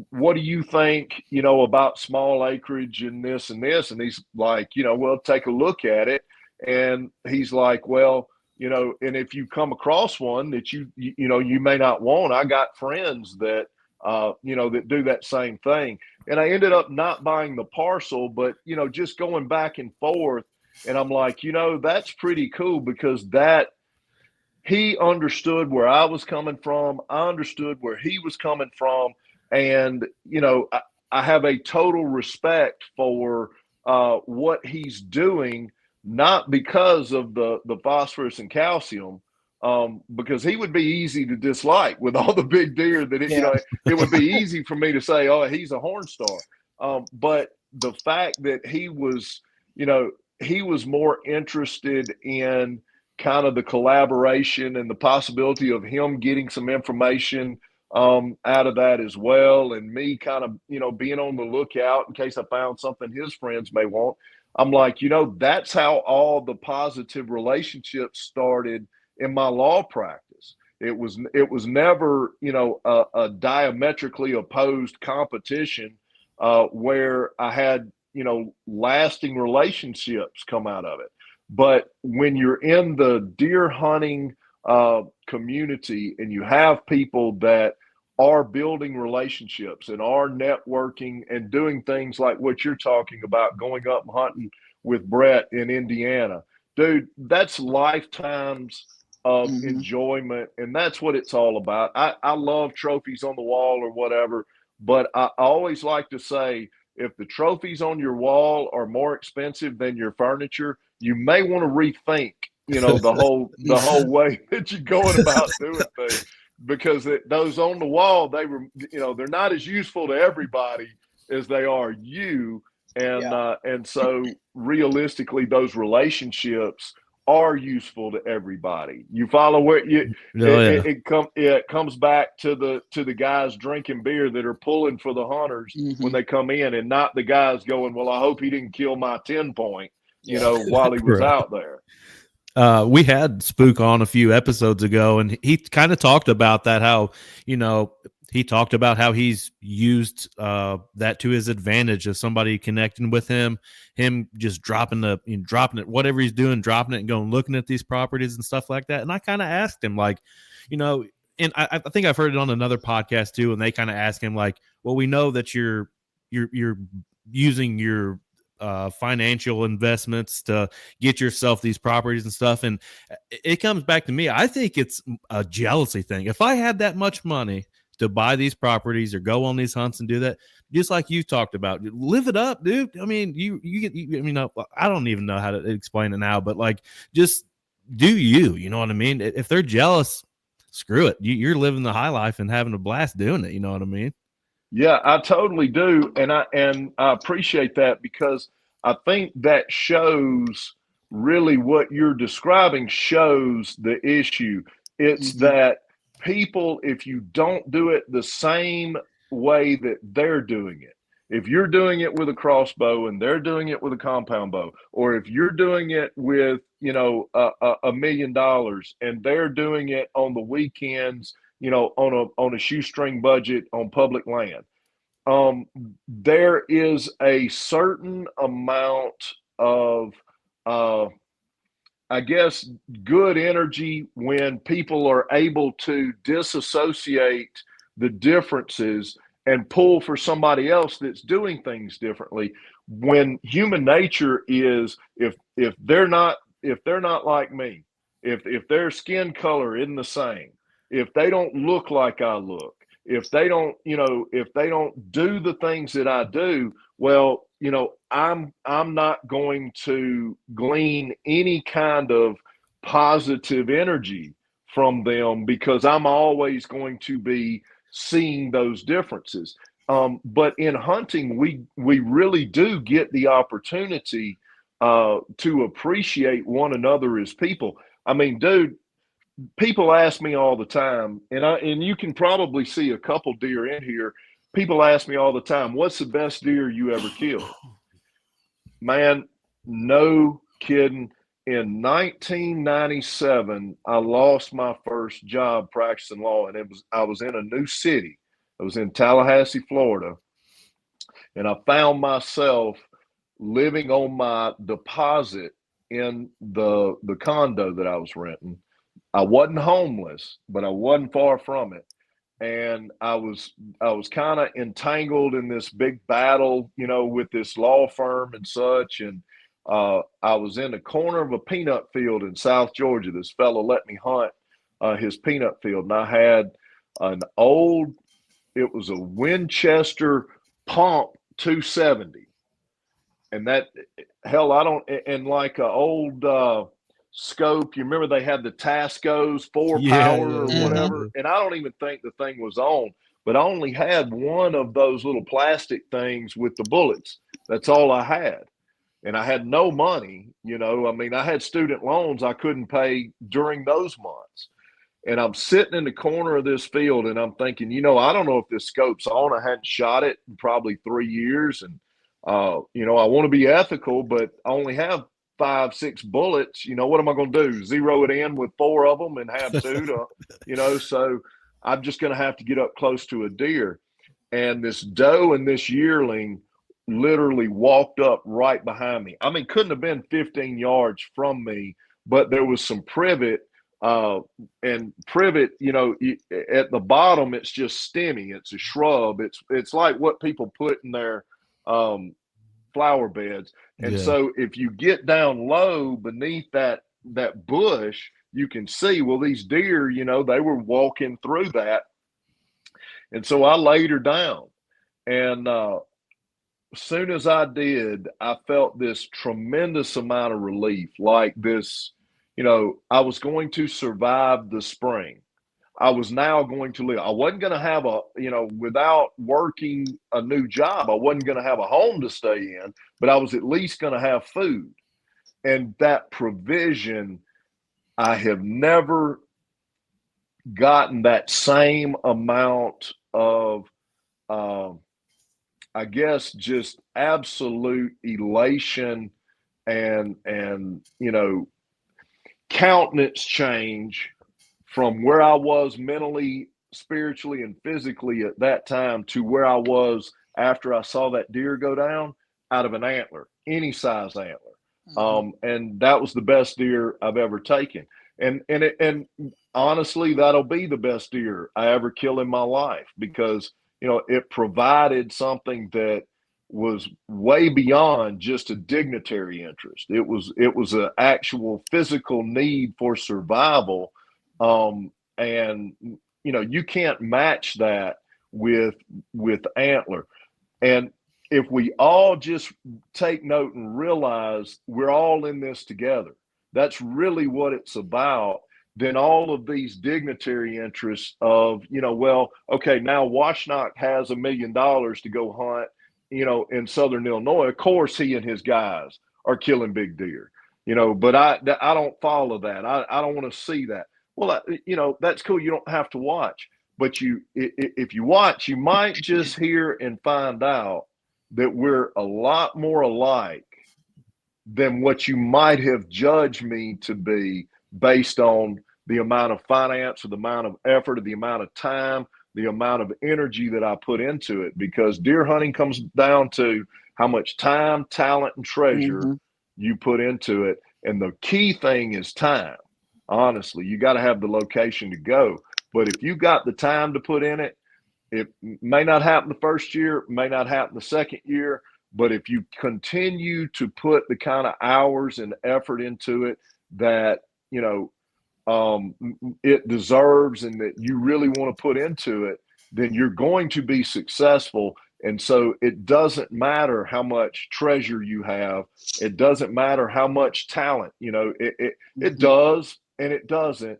what do you think, about small acreage and this and this? And he's like, well, take a look at it. And he's like, well, and if you come across one that you may not want, I got friends that, that do that same thing. And I ended up not buying the parcel, but, just going back and forth. And I'm like, that's pretty cool because he understood where I was coming from. I understood where he was coming from. And, I have a total respect for what he's doing, not because of the phosphorus and calcium, because he would be easy to dislike with all the big deer that, it would be easy for me to say, oh, he's a horn star. But the fact that he was more interested in kind of the collaboration and the possibility of him getting some information out of that as well. And me kind of, being on the lookout in case I found something his friends may want. I'm like, that's how all the positive relationships started in my law practice. It was never, a diametrically opposed competition where I had, lasting relationships come out of it. But when you're in the deer hunting community and you have people that are building relationships and are networking and doing things like what you're talking about, going up and hunting with Brett in Indiana, dude, that's lifetimes of enjoyment. And that's what it's all about. I love trophies on the wall or whatever, but I always like to say, if the trophies on your wall are more expensive than your furniture, you may want to rethink, the whole way that you're going about doing things, because those on the wall, they're not as useful to everybody as they are you. And so realistically, those relationships are useful to everybody. You follow where it comes back to the guys drinking beer that are pulling for the hunters when they come in, and not the guys going, well, I hope he didn't kill my 10 point, while he was out there. We had Spook on a few episodes ago, and he kind of talked about that, how, he talked about how he's used that to his advantage of somebody connecting with him just dropping it, whatever he's doing, dropping it and going looking at these properties and stuff like that. And I kind of asked him, like, and I think I've heard it on another podcast too, and they kind of asked him, like, well, we know that you're using your financial investments to get yourself these properties and stuff. And it comes back to me. I think it's a jealousy thing. If I had that much money to buy these properties or go on these hunts and do that, just like you talked about, live it up, dude. I mean, I don't even know how to explain it now, but like, just do you know what I mean? If they're jealous, screw it. You're living the high life and having a blast doing it. You know what I mean? Yeah, I totally do. And I appreciate that, because I think that shows really what you're describing shows the issue. It's that people, if you don't do it the same way that they're doing it, if you're doing it with a crossbow and they're doing it with a compound bow, or if you're doing it with, $1 million and they're doing it on the weekends, on a shoestring budget on public land, there is a certain amount of, I guess, good energy when people are able to disassociate the differences and pull for somebody else that's doing things differently. When human nature is, if they're not like me, if their skin color isn't the same, if they don't look like I look, if they don't do the things that I do, well, I'm not going to glean any kind of positive energy from them, because I'm always going to be seeing those differences. But in hunting, we really do get the opportunity to appreciate one another as people. I mean, dude, people ask me all the time, and you can probably see a couple deer in here. People ask me all the time, "What's the best deer you ever killed?" Man, no kidding. In 1997, I lost my first job practicing law, and I was in a new city. I was in Tallahassee, Florida, and I found myself living on my deposit in the condo that I was renting. I wasn't homeless, but I wasn't far from it. And I was kind of entangled in this big battle, you know, with this law firm and such. And I was in the corner of a peanut field in South Georgia. This fellow let me hunt his peanut field, and I had an old, it was a Winchester Pump 270, and that, hell, I don't, and like a old scope. You remember they had the Tascos 4 power or whatever, and I don't even think the thing was on. But I only had one of those little plastic things with the bullets. That's all I had, and I had no money. You know, I mean, I had student loans I couldn't pay during those months. And I'm sitting in the corner of this field, and I'm thinking, you know, I don't know if this scope's on. I hadn't shot it in probably 3 years, and you know, I want to be ethical, but I only have 5, 6 bullets. You know, what am I going to do? Zero it in with 4 of them and have 2 to, you know? So I'm just going to have to get up close to a deer. And this doe and this yearling literally walked up right behind me. I mean, couldn't have been 15 yards from me, but there was some privet. And privet, you know, at the bottom, it's just stemmy. It's a shrub. It's like what people put in their flower beds. And so if you get down low beneath that bush, you can see, well, these deer, you know, they were walking through that. And so I laid her down. And as soon as I did, I felt this tremendous amount of relief, like this, you know, I was going to survive the spring. I was now going to live. I wasn't going to have a, you know, without working a new job, I wasn't going to have a home to stay in, but I was at least going to have food. And that provision, I have never gotten that same amount of, I guess, just absolute elation and, you know, countenance change from where I was mentally, spiritually, and physically at that time to where I was after I saw that deer go down out of an antler, any size antler. And that was the best deer I've ever taken. And honestly, that'll be the best deer I ever kill in my life, because, you know, it provided something that was way beyond just a dignitary interest. It was an actual physical need for survival. And you know, you can't match that with antler. And if we all just take note and realize we're all in this together, that's really what it's about. Then all of these dignitary interests of, you know, well, okay, now Washnock has $1 million to go hunt, you know, in Southern Illinois. Of course, he and his guys are killing big deer, you know, but I don't follow that. I don't want to see that. Well, you know, that's cool. You don't have to watch, but if you watch, you might just hear and find out that we're a lot more alike than what you might have judged me to be based on the amount of finance or the amount of effort or the amount of time, the amount of energy that I put into it. Because deer hunting comes down to how much time, talent, and treasure you put into it. And the key thing is time. Honestly, you got to have the location to go. But if you got the time to put in it, it may not happen the first year, may not happen the second year, but if you continue to put the kind of hours and effort into it that, you know, it deserves and that you really want to put into it, then you're going to be successful. And so it doesn't matter how much treasure you have. It doesn't matter how much talent, you know, it does and it doesn't.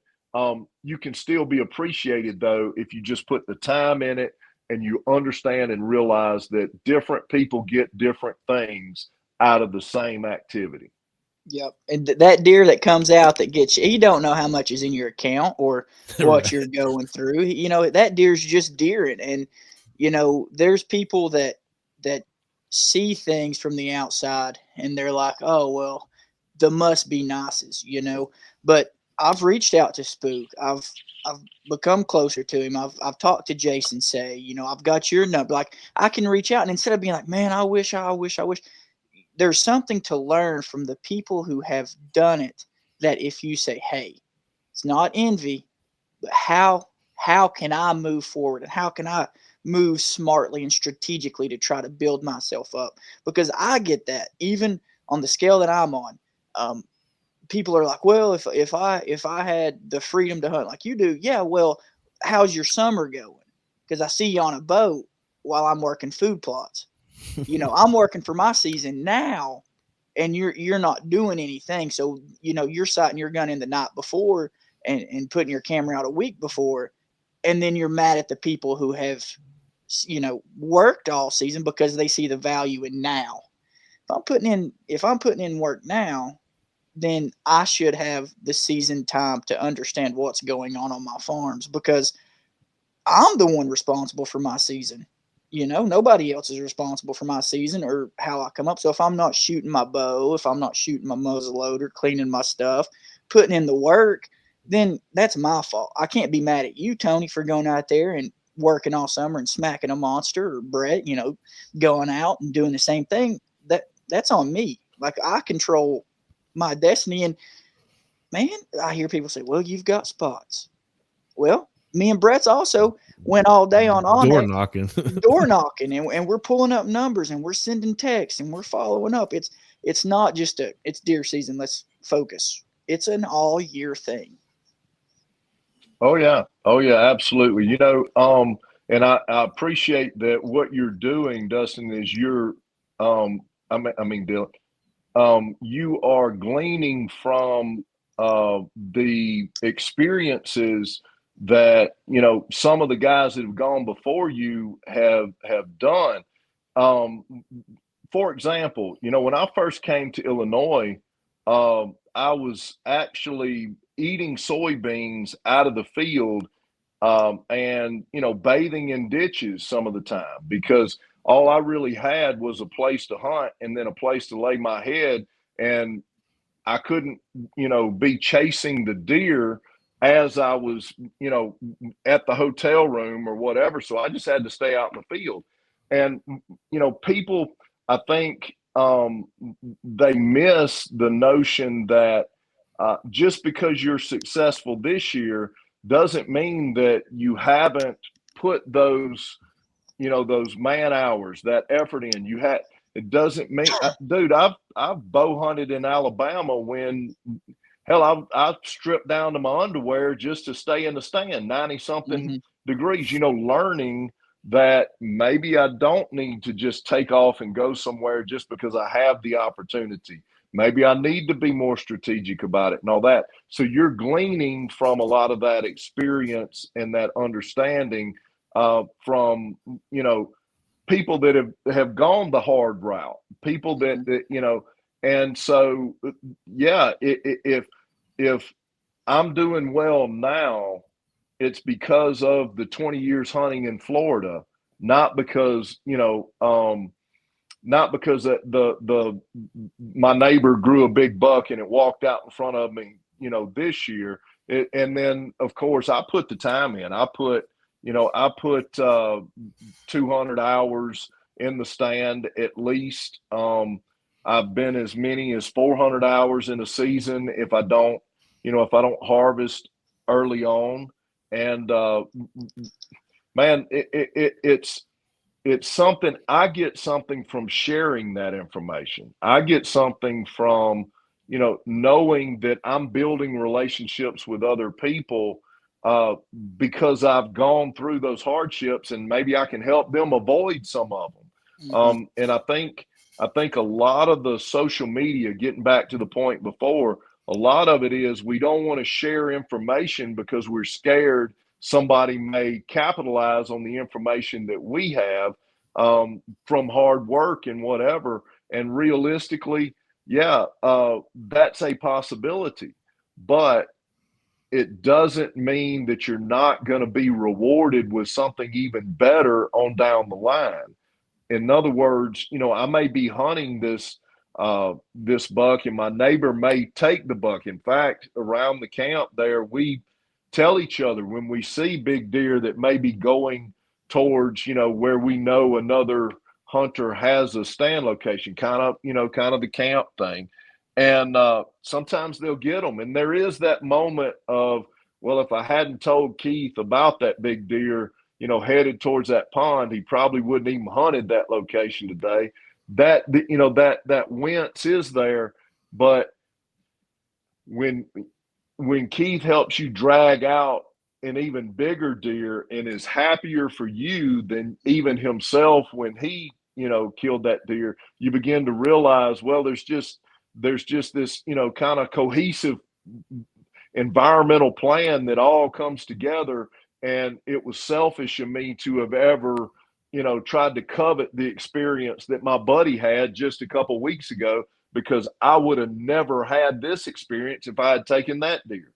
You can still be appreciated, though, if you just put the time in it and you understand and realize that different people get different things out of the same activity. Yep. And that deer that comes out that gets you, he don't know how much is in your account or what Right. you're going through. You know, that deer's just deering. And, you know, there's people that see things from the outside and they're like, oh, well, the must be nices, you know. But I've reached out to Spook. I've become closer to him. I've talked to Jason Say, you know, I've got your number. Like I can reach out and instead of being like, man, I wish, there's something to learn from the people who have done it, that if you say, hey, it's not envy, but how can I move forward and how can I move smartly and strategically to try to build myself up? Because I get that even on the scale that I'm on. um, People are like, well, if I had the freedom to hunt like you do, yeah, well, how's your summer going? Because I see you on a boat while I'm working food plots. You know, I'm working for my season now, and you're not doing anything. So, you know, you're sighting your gun in the night before and putting your camera out a week before, and then you're mad at the people who have, you know, worked all season because they see the value in now. If I'm putting in work now, then I should have the season time to understand what's going on my farms, because I'm the one responsible for my season. You know, nobody else is responsible for my season or how I come up. So if I'm not shooting my bow, if I'm not shooting my muzzle loader, cleaning my stuff, putting in the work, then that's my fault. I can't be mad at you, Tony, for going out there and working all summer and smacking a monster, or Brett, you know, going out and doing the same thing. That's on me. Like I control my destiny. And man, I hear people say, "Well, you've got spots." Well, me and Brett's also went all day on Door Onyx knocking. door knocking, and we're pulling up numbers and we're sending texts and we're following up. It's not just it's deer season. Let's focus. It's an all year thing. Oh yeah, absolutely. And I appreciate that what you're doing, Dustin, is um, I mean, Dylan, you are gleaning from the experiences that some of the guys that have gone before you have done. Um, for example, when I first came to Illinois, I was actually eating soybeans out of the field, and bathing in ditches some of the time, because all I really had was a place to hunt and then a place to lay my head, and I couldn't be chasing the deer as I was at the hotel room or whatever. So I just had to stay out in the field. And people, I think, they miss the notion that just because you're successful this year doesn't mean that you haven't put those man hours, that effort in. It doesn't mean, dude, I've bow hunted in Alabama when hell, I've stripped down to my underwear just to stay in the stand, 90 something Mm-hmm. degrees, learning that maybe I don't need to just take off and go somewhere just because I have the opportunity. Maybe I need to be more strategic about it and all that. So you're gleaning from a lot of that experience and that understanding from, people that have gone the hard route, people Mm-hmm. that. And so yeah, if I'm doing well now, it's because of the 20 years hunting in Florida, not because not because the my neighbor grew a big buck and it walked out in front of me, this year. And then of course I put the time in. I put 200 hours in the stand at least. I've been as many as 400 hours in a season if I don't harvest early on. And man, it's something. I get something from sharing that information. I get something from knowing that I'm building relationships with other people, uh, because I've gone through those hardships, and maybe I can help them avoid some of them. Mm-hmm. And I think a lot of the social media, getting back to the point before, a lot of it is we don't want to share information because we're scared somebody may capitalize on the information that we have from hard work and whatever. And realistically, yeah, that's a possibility. But it doesn't mean that you're not going to be rewarded with something even better on down the line. In other words, I may be hunting this buck, and my neighbor may take the buck. In fact, around the camp there, we tell each other when we see big deer that may be going towards, where we know another hunter has a stand location, kind of the camp thing. And sometimes they'll get them. And there is that moment of, well, if I hadn't told Keith about that big deer, headed towards that pond, he probably wouldn't even hunted that location today. That wince is there. But when Keith helps you drag out an even bigger deer and is happier for you than even himself when he, killed that deer, you begin to realize, well, there's just this, kind of cohesive environmental plan that all comes together. And it was selfish of me to have ever, tried to covet the experience that my buddy had just a couple weeks ago, because I would have never had this experience if I had taken that deer.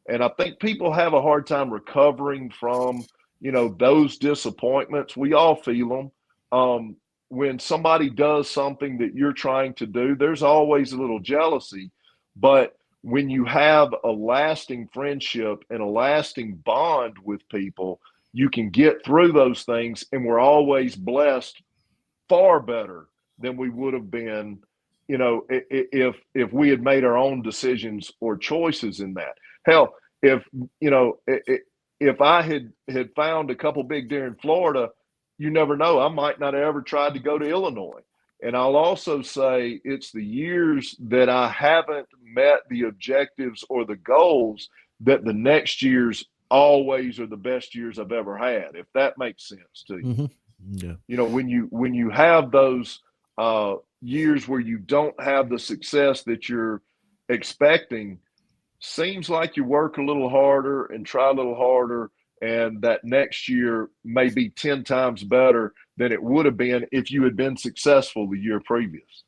And I think people have a hard time recovering from, those disappointments. We all feel them. When somebody does something that you're trying to do, there's always a little jealousy. But when you have a lasting friendship and a lasting bond with people, you can get through those things. And we're always blessed far better than we would have been, if we had made our own decisions or choices in that. Hell, if I had found a couple big deer in Florida, you never know. I might not have ever tried to go to Illinois. And I'll also say it's the years that I haven't met the objectives or the goals that the next years always are the best years I've ever had, if that makes sense to you. Mm-hmm. Yeah. When you have those years where you don't have the success that you're expecting, seems like you work a little harder and try a little harder, and that next year may be 10 times better than it would have been if you had been successful the year previous.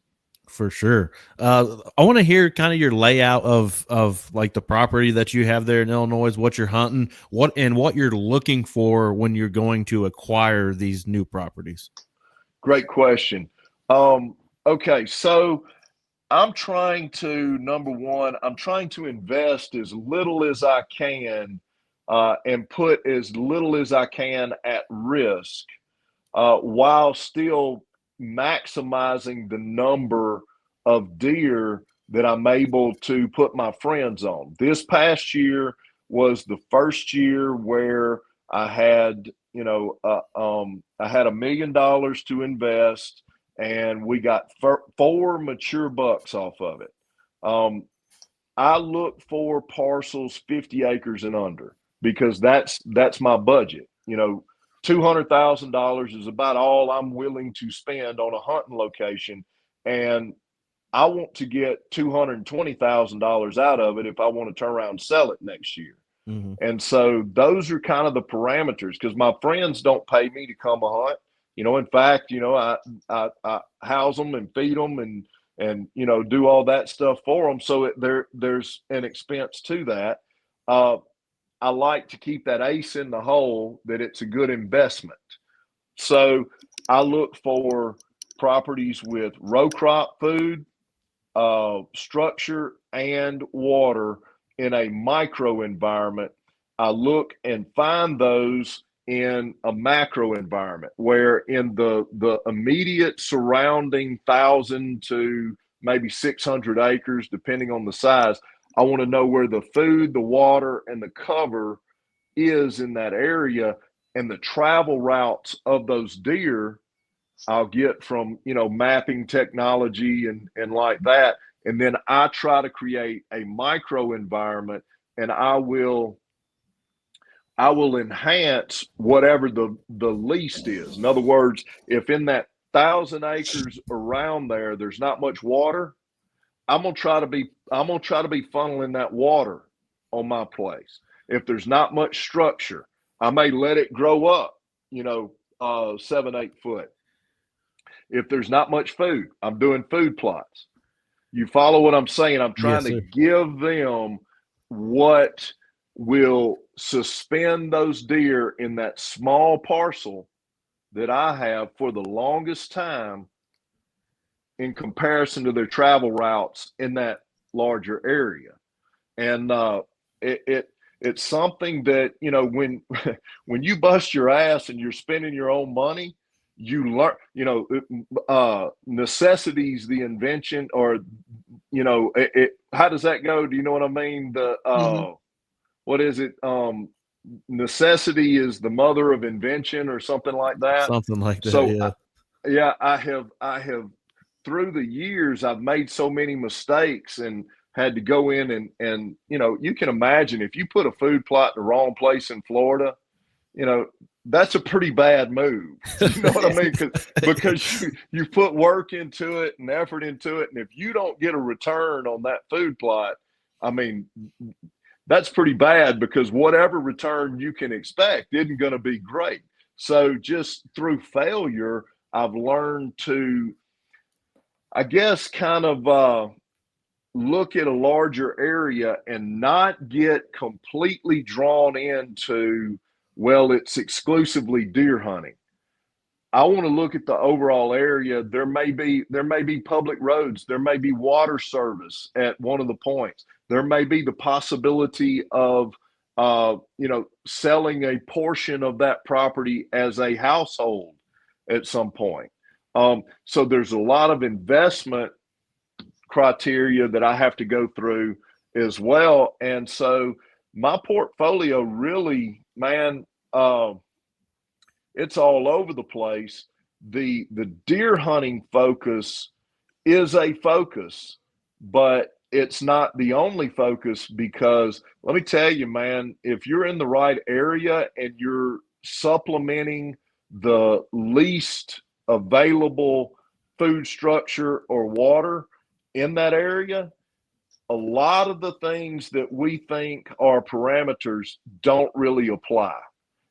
For sure. I want to hear kind of your layout of like the property that you have there in Illinois, what you're hunting, what you're looking for when you're going to acquire these new properties. Great question. Okay, so I'm trying to, number one, I'm trying to invest as little as I can and put as little as I can at risk while still maximizing the number of deer that I'm able to put my friends on. This past year was the first year where I had, I had $1 million to invest, and we got 4 mature bucks off of it. I look for parcels 50 acres and under, because that's my budget. $200,000 is about all I'm willing to spend on a hunting location, and I want to get $220,000 out of it if I want to turn around and sell it next year. Mm-hmm. And so those are kind of the parameters, because my friends don't pay me to come a hunt. In fact, I house them and feed them and do all that stuff for them. So there's an expense to that. I like to keep that ace in the hole, that it's a good investment. So I look for properties with row crop food, structure, and water in a micro environment. I look and find those in a macro environment, where in the immediate surrounding 1,000 to maybe 600 acres, depending on the size, I want to know where the food, the water, and the cover is in that area, and the travel routes of those deer I'll get from, mapping technology and like that. And then I try to create a micro environment, and I will enhance whatever the least is. In other words, if in that 1,000 acres around there, there's not much water, I'm gonna try to be funneling that water on my place. If there's not much structure, I may let it grow up, 7, 8 foot. If there's not much food, I'm doing food plots. You follow what I'm saying? I'm trying to give them what will suspend those deer in that small parcel that I have for the longest time in comparison to their travel routes in that larger area. And it's something that, when when you bust your ass and you're spending your own money, you learn, necessities, the invention, or, how does that go? Do you know what I mean? What is it? Necessity is the mother of invention, or something like that. Something like that. So, yeah. I have through the years, I've made so many mistakes and had to go in and you can imagine if you put a food plot in the wrong place in Florida, that's a pretty bad move. You know what I mean? Because you put work into it and effort into it. And if you don't get a return on that food plot, I mean, that's pretty bad, because whatever return you can expect isn't going to be great. So just through failure, I've learned to, I guess, kind of look at a larger area and not get completely drawn into, well, it's exclusively deer hunting. I want to look at the overall area. There may be public roads. There may be water service at one of the points. There may be the possibility of, selling a portion of that property as a household at some point. So there's a lot of investment criteria that I have to go through as well. And so my portfolio really, man, it's all over the place. The deer hunting focus is a focus, but it's not the only focus, because let me tell you, man, if you're in the right area and you're supplementing the least available food structure or water in that area, a lot of the things that we think are parameters don't really apply.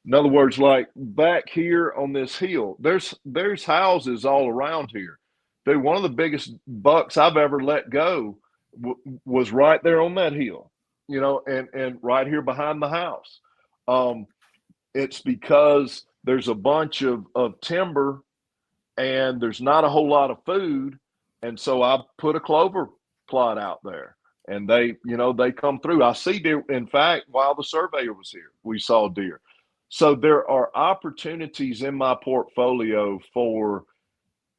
In other words, like back here on this hill, there's houses all around here. Dude, one of the biggest bucks I've ever let go was right there on that hill, and right here behind the house. It's because there's a bunch of timber and there's not a whole lot of food. And so I put a clover plot out there, and they come through. I see deer. In fact, while the surveyor was here, we saw deer. So there are opportunities in my portfolio for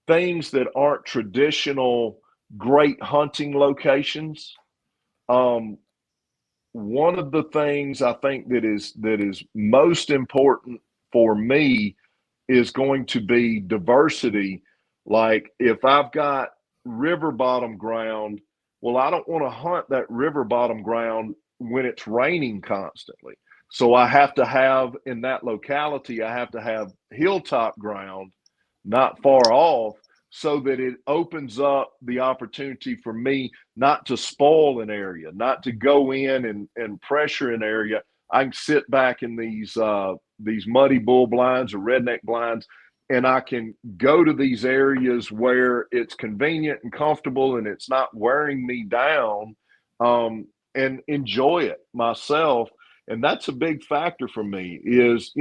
things that aren't traditional great hunting locations. One of the things I think that is most important for me is going to be diversity. Like if I've got river bottom ground, well, I don't want to hunt that river bottom ground when it's raining constantly. So I have to have, in that locality, I have to have hilltop ground not far off, so that it opens up the opportunity for me not to spoil an area, not to go in and pressure an area. I can sit back in these muddy bull blinds or redneck blinds, and I can go to these areas where it's convenient and comfortable and it's not wearing me down, and enjoy it myself. And that's a big factor for me is,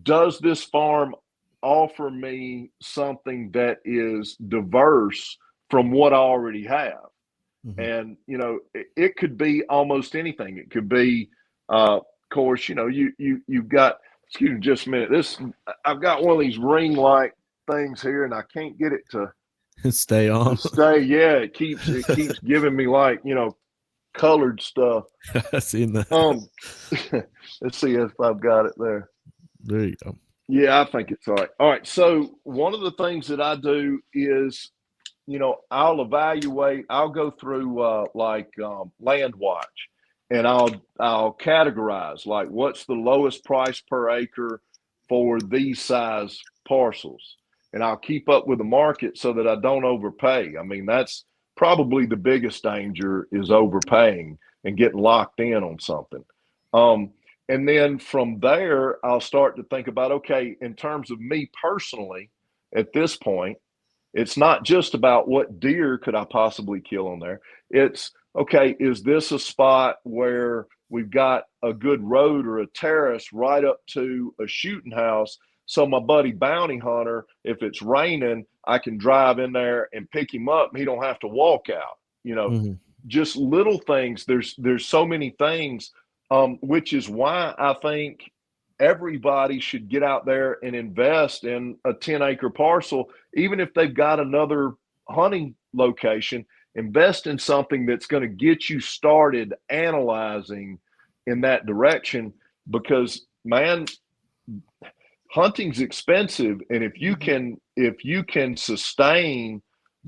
does this farm offer me something that is diverse from what I already have? Mm-hmm. And, it could be almost anything. It could be, of course, you've got, excuse me just a minute. I've got one of these ring light things here and I can't get it to stay on. Yeah. It keeps giving me colored stuff. I seen that. Let's see if I've got it there. There you go. Yeah, I think it's all right. All right. So one of the things that I do is, I'll evaluate. I'll go through Land Watch, and I'll categorize like what's the lowest price per acre for these size parcels, and I'll keep up with the market so that I don't overpay. I mean, that's probably the biggest danger, is overpaying and getting locked in on something. And then from there, I'll start to think about, okay, in terms of me personally, at this point, it's not just about what deer could I possibly kill on there. It's, okay, is this a spot where we've got a good road or a terrace right up to a shooting house? So my buddy bounty hunter, if it's raining, I can drive in there and pick him up and he don't have to walk out, Mm-hmm. just little things. There's so many things, which is why I think everybody should get out there and invest in a 10-acre parcel, even if they've got another hunting location. Invest in something that's going to get you started analyzing in that direction, because man, hunting's expensive, and if you can sustain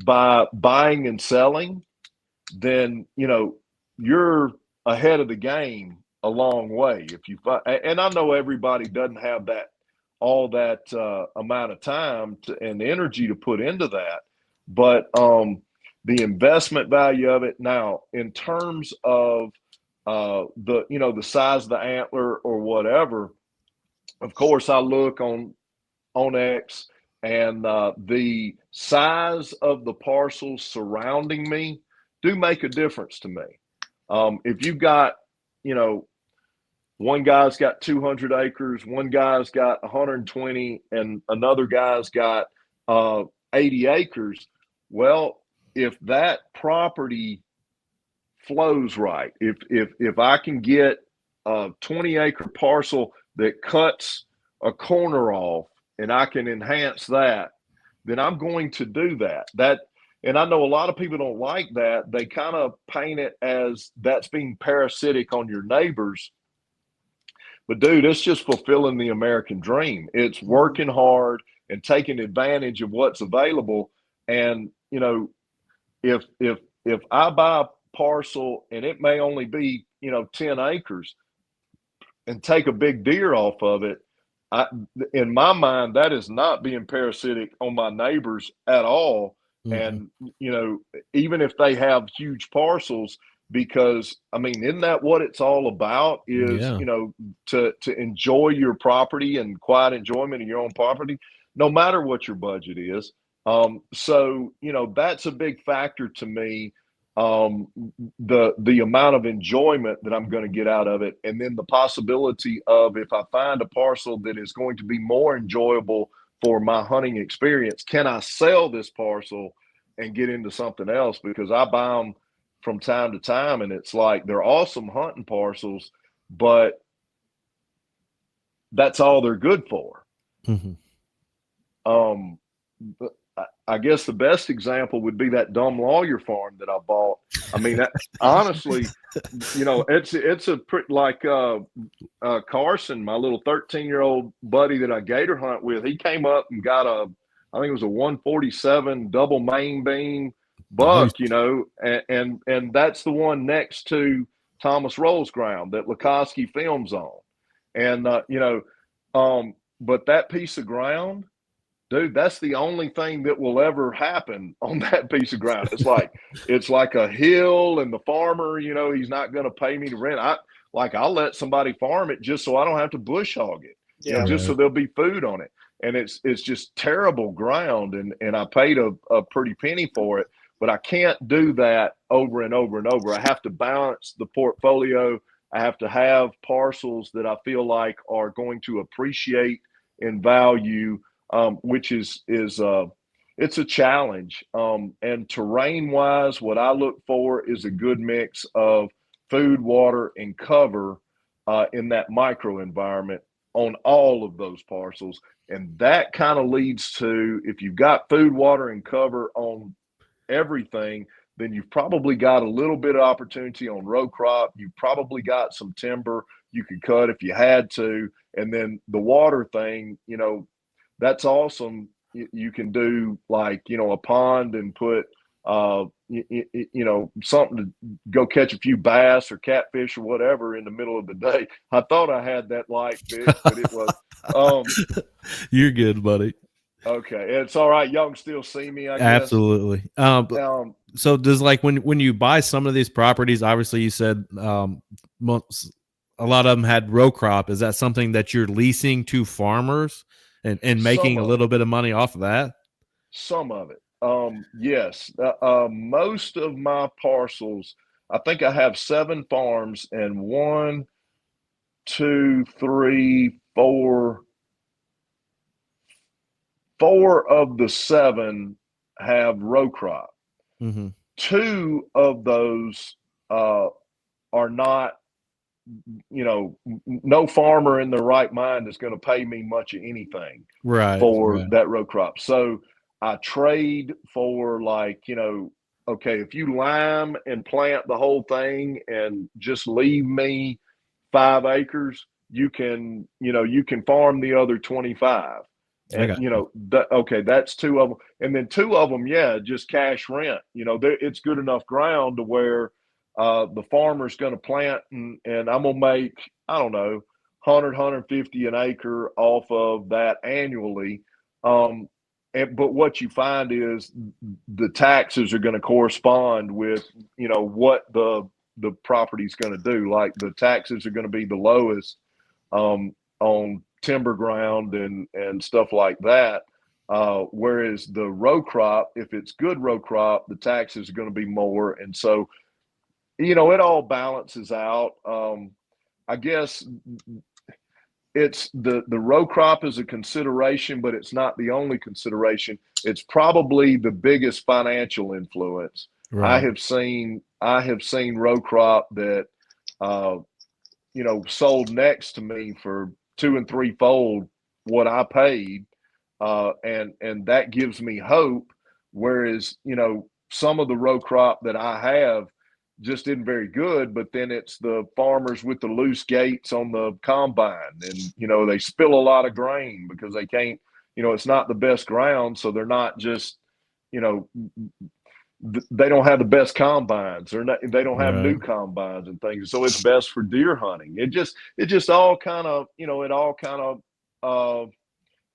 by buying and selling, then you're ahead of the game a long way. If you and I know everybody doesn't have all that amount of time and energy to put into that, but the investment value of it. Now, in terms of the size of the antler or whatever, of course I look on X, and the size of the parcels surrounding me do make a difference to me. If you've got, one guy's got 200 acres, one guy's got 120, and another guy's got 80 acres. Well, if that property flows right, if I can get a 20-acre parcel that cuts a corner off and I can enhance that, then I'm going to do that. And I know a lot of people don't like that. They kind of paint it as that's being parasitic on your neighbors. But dude, it's just fulfilling the American dream. It's working hard and taking advantage of what's available. And if I buy a parcel and it may only be 10 acres and take a big deer off of it, in my mind, that is not being parasitic on my neighbors at all. Mm-hmm. And even if they have huge parcels, because isn't that what it's all about? Is to enjoy your property and quiet enjoyment of your own property, no matter what your budget is. So that's a big factor to me. The amount of enjoyment that I'm going to get out of it, and then the possibility of, if I find a parcel that is going to be more enjoyable for my hunting experience, can I sell this parcel and get into something else? Because I buy them from time to time, and it's like they're awesome hunting parcels, but that's all they're good for. Mm-hmm. I guess the best example would be that dumb lawyer farm that I bought. Honestly, it's a pretty, like Carson, my little 13-year-old buddy that I gator hunt with. He came up and got I think it was a 147 double main beam buck, and that's the one next to Thomas Roll's ground that Lukoski films on. And, but that piece of ground, dude, that's the only thing that will ever happen on that piece of ground. It's like a hill, and the farmer, he's not going to pay me to rent. I'll let somebody farm it just so I don't have to bush hog it, just so there'll be food on it. And it's just terrible ground, and I paid a pretty penny for it, but I can't do that over and over and over. I have to balance the portfolio. I have to have parcels that I feel like are going to appreciate in value. Which is it's a challenge. And terrain wise, what I look for is a good mix of food, water, and cover in that micro environment on all of those parcels. And that kind of leads to, if you've got food, water, and cover on everything, then you've probably got a little bit of opportunity on row crop. You've probably got some timber you could cut if you had to. And then the water thing, that's awesome. You can do like, a pond and put, something to go catch a few bass or catfish or whatever in the middle of the day. I thought I had that light fixed, but it was. You're good, buddy. Okay, it's all right. Y'all can still see me, I guess. Absolutely. So does, like, when you buy some of these properties, obviously you said a lot of them had row crop. Is that something that you're leasing to farmers and making a little bit of money off of that? Some of it. Yes. Most of my parcels, I think I have 7 farms, and 1, 2, 3, 4, 4 of the 7 have row crop. Mm-hmm. 2 of those are not, no farmer in their right mind is going to pay me much of anything for that row crop. So I trade for, like, okay, if you lime and plant the whole thing and just leave me 5 acres, you can farm the other 25. And, okay, that's 2 of them. And then 2 of them, yeah, just cash rent. It's good enough ground to where the farmer's going to plant, and I'm going to make, I don't know, 150 an acre off of that annually. But what you find is the taxes are going to correspond with, what the property's going to do. Like, the taxes are going to be the lowest on timber ground and stuff like that. Whereas the row crop, if it's good row crop, the taxes are going to be more. And so, it all balances out. I guess it's the row crop is a consideration, but it's not the only consideration. It's probably the biggest financial influence. Right. I have seen row crop that sold next to me for 2 and 3 fold what I paid, and that gives me hope. Whereas some of the row crop that I have just isn't very good, but then it's the farmers with the loose gates on the combine, and they spill a lot of grain because they can't, it's not the best ground, so they're not just, they don't have the best combines, or they don't have new combines and things, so it's best for deer hunting. It just all kind of, it all kind of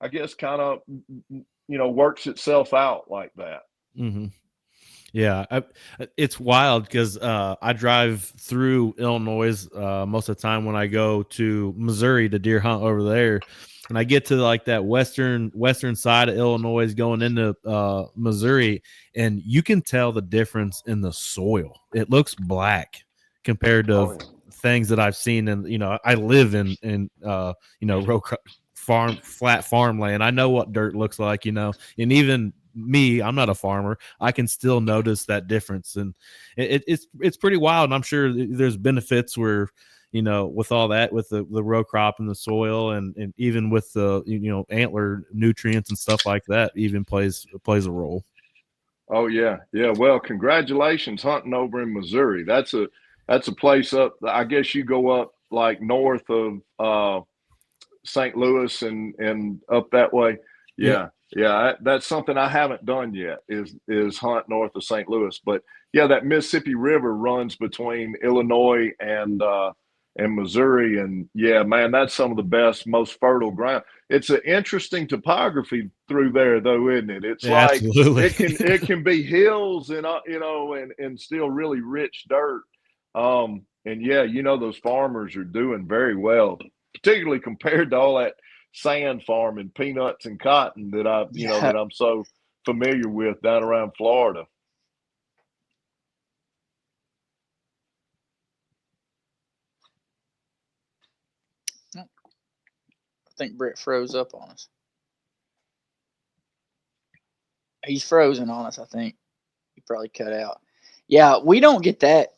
I guess kind of works itself out like that. Mm-hmm. Yeah, it's wild because I drive through Illinois most of the time when I go to Missouri to deer hunt over there, and I get to like that western side of Illinois going into Missouri, and you can tell the difference in the soil. It looks black compared to things that I've seen, and I live in flat farmland. I know what dirt looks like, and even me, I'm not a farmer, I can still notice that difference, and it's pretty wild. And I'm sure there's benefits where with all that, with the row crop and the soil, and even with the antler nutrients and stuff like that, even plays a role. Oh yeah. Well, congratulations hunting over in Missouri. That's a place up, I guess you go up like north of St. Louis and up that way. Yeah. That's something I haven't done yet, is hunt north of St. Louis. But yeah, that Mississippi River runs between Illinois and Missouri, and yeah, man, that's some of the best, most fertile ground. It's an interesting topography through there, though, isn't it? It's like absolutely. it can be hills and and still really rich dirt. And yeah, those farmers are doing very well, particularly compared to all that sand farming, peanuts and cotton that that I'm so familiar with down around Florida. I think Brett froze up on us. He's frozen on us, I think. He probably cut out. Yeah, we don't get that.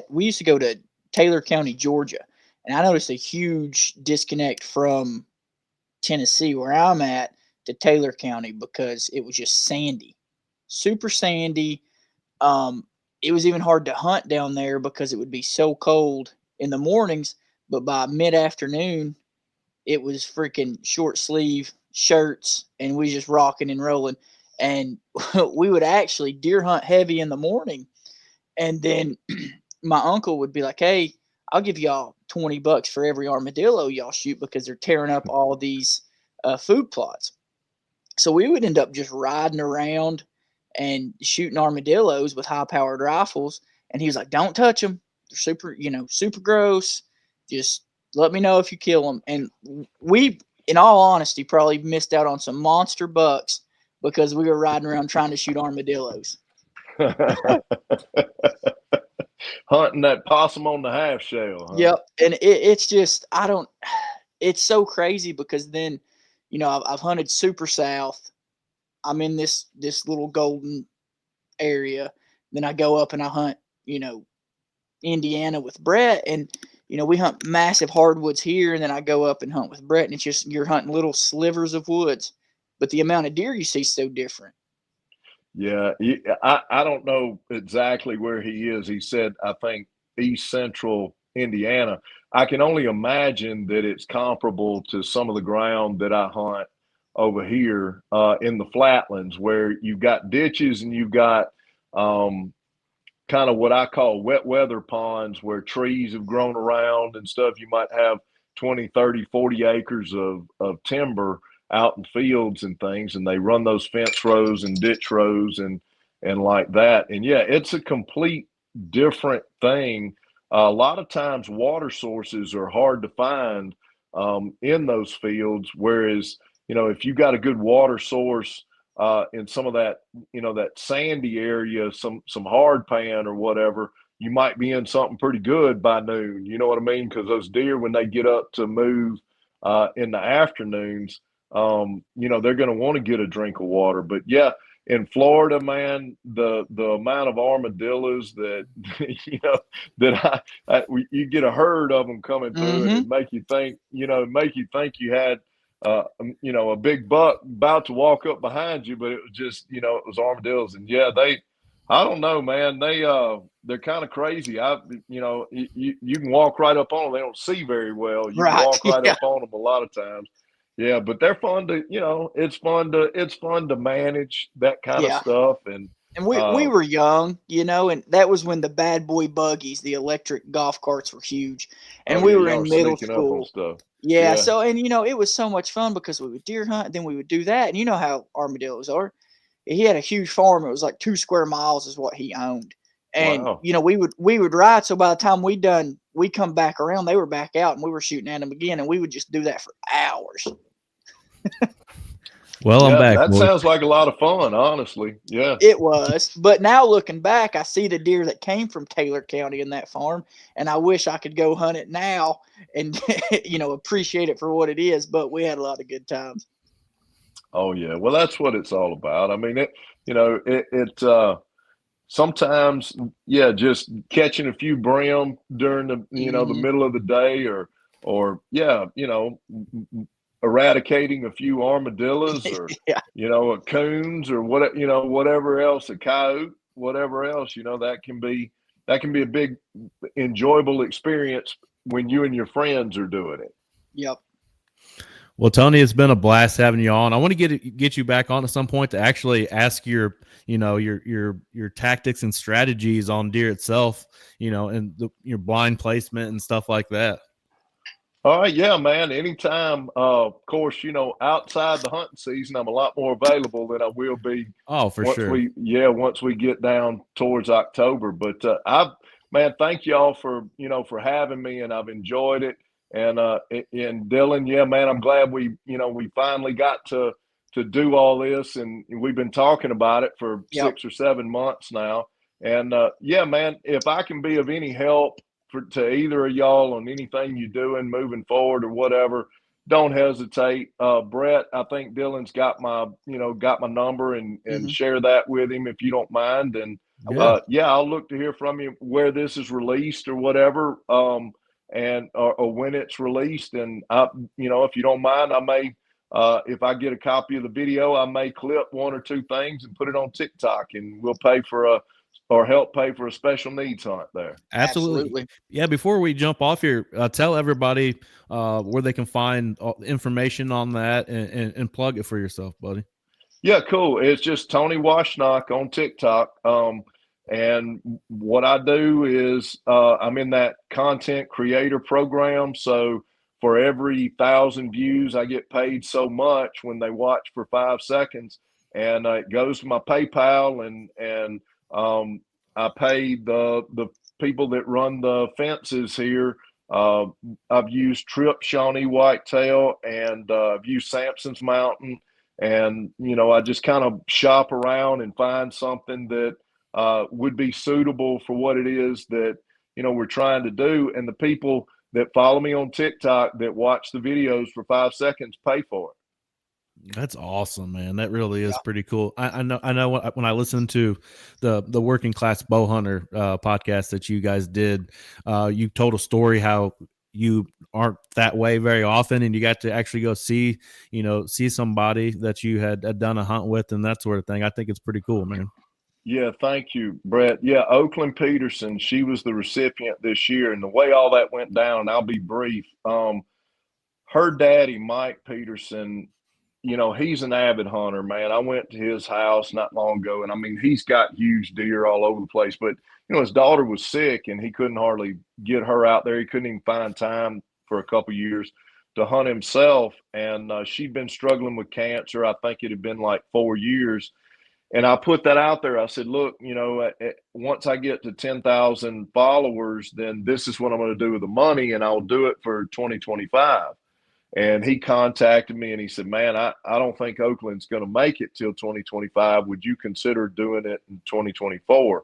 We used to go to Taylor County, Georgia, and I noticed a huge disconnect from Tennessee, where I'm at, to Taylor County, because it was just sandy, super sandy. It was even hard to hunt down there because it would be so cold in the mornings, but by mid-afternoon, it was freaking short sleeve shirts, and we just rocking and rolling. And we would actually deer hunt heavy in the morning, and then my uncle would be like, "Hey, I'll give y'all $20 for every armadillo y'all shoot, because they're tearing up all these food plots." So we would end up just riding around and shooting armadillos with high powered rifles. And he was like, "Don't touch them. They're super, super gross. Just let me know if you kill them. And we, in all honesty, probably missed out on some monster bucks because we were riding around trying to shoot armadillos. Hunting that possum on the half shell. Huh? Yep. And it's just, it's so crazy because then, I've hunted super south. I'm in this little golden area. Then I go up and I hunt, Indiana with Brett, and we hunt massive hardwoods here, and then I go up and hunt with Brett, and it's just you're hunting little slivers of woods, but the amount of deer you see is so different. Yeah, I don't know exactly where he is. He said, I think East Central Indiana. I can only imagine that it's comparable to some of the ground that I hunt over here in the flatlands, where you've got ditches and you've got kind of what I call wet weather ponds where trees have grown around and stuff. You might have 20, 30, 40 acres of timber out in fields and things, and they run those fence rows and ditch rows and like that. And yeah, it's a complete different thing. A lot of times water sources are hard to find in those fields, whereas, if you got a good water source in some of that, that sandy area, some hard pan or whatever, you might be in something pretty good by noon. You know what I mean? Because those deer, when they get up to move in the afternoons, they're going to want to get a drink of water. But yeah, in Florida, man, the amount of armadillos that you get a herd of them coming through, and it make you think, you had a big buck about to walk up behind you, but it was just, it was armadillos. And yeah, I don't know, man, they're kind of crazy. You can walk right up on them. They don't see very well. You can walk right up on them a lot of times. Yeah, but they're fun to, it's fun to manage that kind of stuff. And we were young, and that was when the bad boy buggies, the electric golf carts, were huge, and we were in middle school. Yeah, so, and it was so much fun because we would deer hunt, then we would do that, and you know how armadillos are. He had a huge farm. It was like 2 square miles is what he owned, and wow. we would ride. So by the time we come back around, they were back out, and we were shooting at them again, and we would just do that for hours. Well, I'm back. That sounds like a lot of fun, honestly. Yeah, it was. But now looking back, I see the deer that came from Taylor County in that farm, and I wish I could go hunt it now and appreciate it for what it is. But we had a lot of good times. Oh yeah, well that's what it's all about. I mean, sometimes, yeah, just catching a few brim during the the middle of the day, or yeah, eradicating a few armadillos, or a coons, or whatever else, a coyote, whatever else, that can be a big enjoyable experience when you and your friends are doing it. Yep. Well, Tony, it's been a blast having you on. I want to get you back on at some point to actually ask your tactics and strategies on deer itself, and your blind placement and stuff like that. All right, yeah, man. Anytime. Of course, outside the hunting season, I'm a lot more available than I will be. Oh, for sure. Once we get down towards October. But thank y'all for having me, and I've enjoyed it. And Dylan, yeah, man, I'm glad we finally got to do all this, and we've been talking about it for 6 or 7 months now. And yeah, man, if I can be of any help to either of y'all on anything you're doing moving forward or whatever, don't hesitate. Brett, I think Dylan's got my number, and share that with him if you don't mind. And I'll look to hear from you where this is released or whatever. And or when it's released, and if you don't mind, I may, if I get a copy of the video, I may clip 1 or 2 things and put it on TikTok, and we'll help pay for a special needs hunt there. Absolutely. Yeah. Before we jump off here, tell everybody where they can find information on that, and plug it for yourself, buddy. Yeah, cool. It's just Tony Washnock on TikTok. And what I do is I'm in that content creator program. So for every 1,000 views, I get paid so much when they watch for 5 seconds, and it goes to my PayPal, and I pay the people that run the fences here I've used Trip Shawnee Whitetail, and I've used Sampson's Mountain. And, I just kind of shop around and find something that would be suitable for what it is that, we're trying to do. And the people that follow me on TikTok that watch the videos for 5 seconds pay for it. That's awesome, man. That really is pretty cool. I know when I listened to the Working Class Bow Hunter podcast that you guys did, you told a story how you aren't that way very often, and you got to actually go see somebody that you had done a hunt with and that sort of thing. I think it's pretty cool, man. Yeah, thank you, Brett. Yeah, Oakland Peterson, she was the recipient this year. And the way all that went down, I'll be brief. Her daddy, Mike Peterson, he's an avid hunter, man. I went to his house not long ago, and I mean, he's got huge deer all over the place. But, his daughter was sick, and he couldn't hardly get her out there. He couldn't even find time for a couple years to hunt himself. And she'd been struggling with cancer. I think it had been like 4 years. And I put that out there. I said, look, once I get to 10,000 followers, then this is what I'm going to do with the money, and I'll do it for 2025. And he contacted me and he said, man, I don't think Oakland's going to make it till 2025. Would you consider doing it in 2024?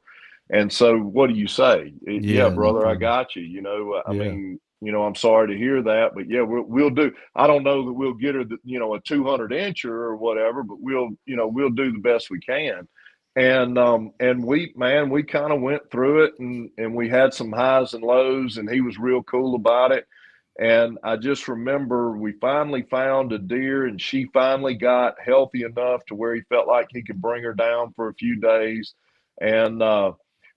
And so what do you say? Yeah, brother, I got you. I mean, I'm sorry to hear that, but yeah, we'll do. I don't know that we'll get her, a 200 incher or whatever, but we'll do the best we can. And we kind of went through it, and we had some highs and lows, and he was real cool about it. And I just remember we finally found a deer, and she finally got healthy enough to where he felt like he could bring her down for a few days. And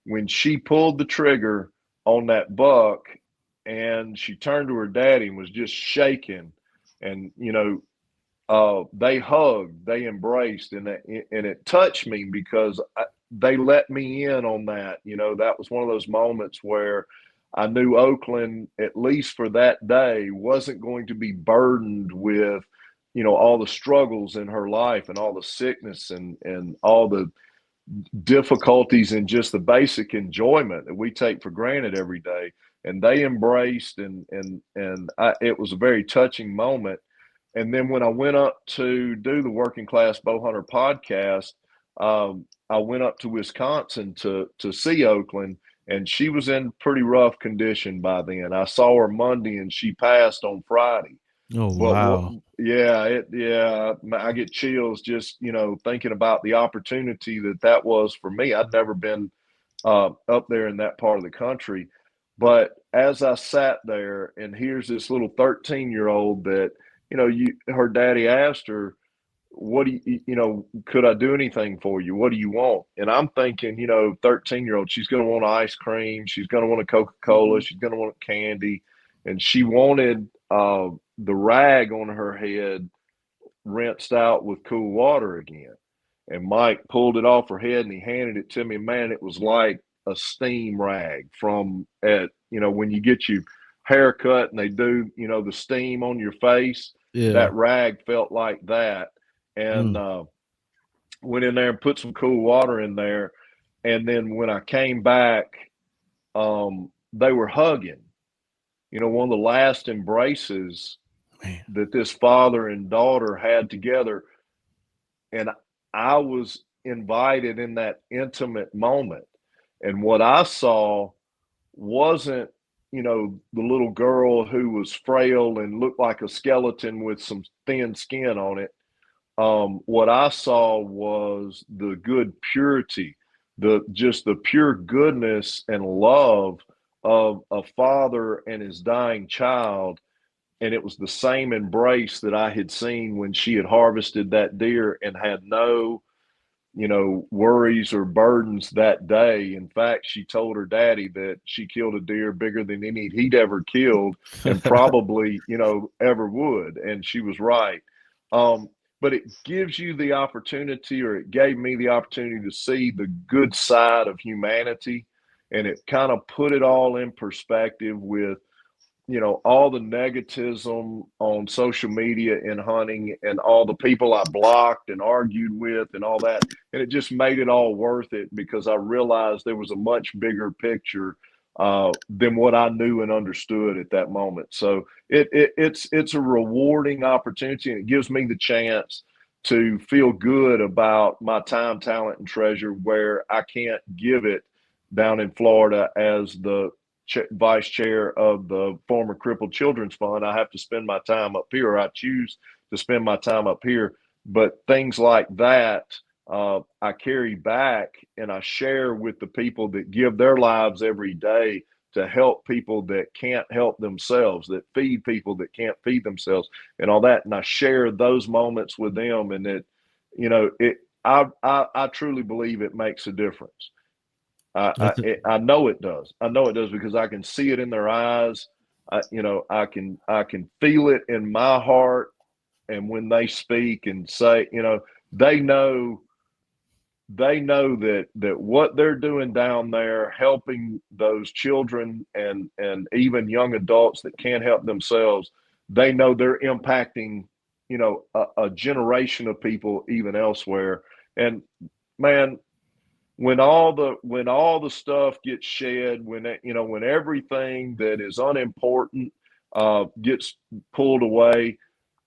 when she pulled the trigger on that buck, and she turned to her daddy and was just shaking, and they hugged, they embraced, and it touched me because they let me in on that. That was one of those moments where I knew Oakland, at least for that day, wasn't going to be burdened with, all the struggles in her life and all the sickness and all the difficulties and just the basic enjoyment that we take for granted every day. And they embraced, and it was a very touching moment. And then when I went up to do the Working Class Bowhunter podcast, I went up to Wisconsin to see Oakland, and she was in pretty rough condition by then. I saw her Monday, and she passed on Friday. Oh, But wow. I get chills just thinking about the opportunity that was for me. I'd never been up there in that part of the country, but as I sat there, and here's this little 13-year-old that her daddy asked her, what do could I do anything for you? What do you want? And I'm thinking, 13-year-old, she's going to want ice cream. She's going to want a Coca-Cola. She's going to want candy. And she wanted the rag on her head rinsed out with cool water again. And Mike pulled it off her head and he handed it to me. Man, it was like a steam rag from when you get your hair cut and they do, the steam on your face. Yeah. That rag felt like that. And went in there and put some cool water in there. And then when I came back, they were hugging. One of the last embraces that this father and daughter had together. And I was invited in that intimate moment. And what I saw wasn't, the little girl who was frail and looked like a skeleton with some thin skin on it. What I saw was the good purity, just the pure goodness and love of a father and his dying child. And it was the same embrace that I had seen when she had harvested that deer and had no, worries or burdens that day. In fact, she told her daddy that she killed a deer bigger than any he'd ever killed and probably, ever would. And she was right. But it gives you the opportunity, or it gave me the opportunity to see the good side of humanity. And it kind of put it all in perspective with, all the negativism on social media and hunting and all the people I blocked and argued with and all that. And it just made it all worth it because I realized there was a much bigger picture than what I knew and understood at that moment. So it's a rewarding opportunity, and it gives me the chance to feel good about my time, talent, and treasure where I can't give it down in Florida as the vice chair of the former Crippled Children's Fund. I have to spend my time up here, or I choose to spend my time up here. But things like that, I carry back and I share with the people that give their lives every day to help people that can't help themselves, that feed people that can't feed themselves, and all that. And I share those moments with them, and I truly believe it makes a difference. I know it does. I know it does because I can see it in their eyes. I can feel it in my heart. And when they speak and say, they know that what they're doing down there, helping those children and even young adults that can't help themselves, they know they're impacting, a generation of people even elsewhere. And man, when all the stuff gets shed, when everything that is unimportant gets pulled away,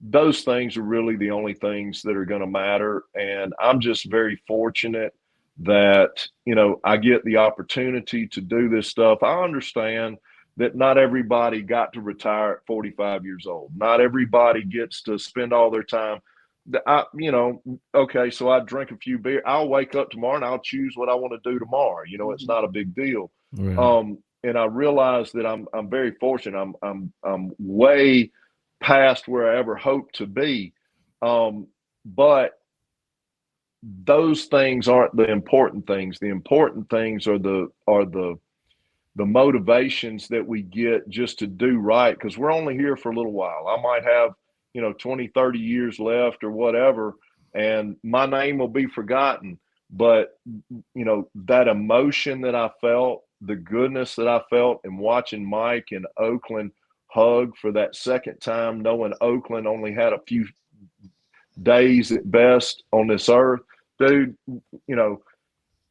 those things are really the only things that are going to matter. And I'm just very fortunate that, I get the opportunity to do this stuff. I understand that not everybody got to retire at 45 years old. Not everybody gets to spend all their time. Okay, so I drink a few beer. I'll wake up tomorrow and I'll choose what I want to do tomorrow. It's not a big deal. Right. And I realize that I'm very fortunate. I'm way past where I ever hoped to be. But those things aren't the important things. The important things are the motivations that we get just to do right, because we're only here for a little while. I might have 20, 30 years left or whatever, and my name will be forgotten. But that emotion that I felt, the goodness that I felt in watching Mike in Oakland hug for that second time, knowing Oakland only had a few days at best on this earth, dude,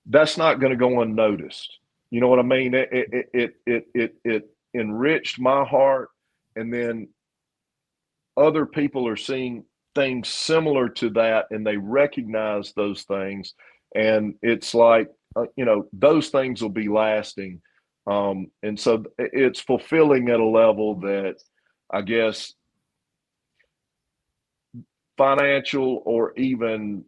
that's not going to go unnoticed. You know what I mean? It enriched my heart, and then other people are seeing things similar to that, and they recognize those things, and it's like those things will be lasting, and so it's fulfilling at a level that I guess financial or even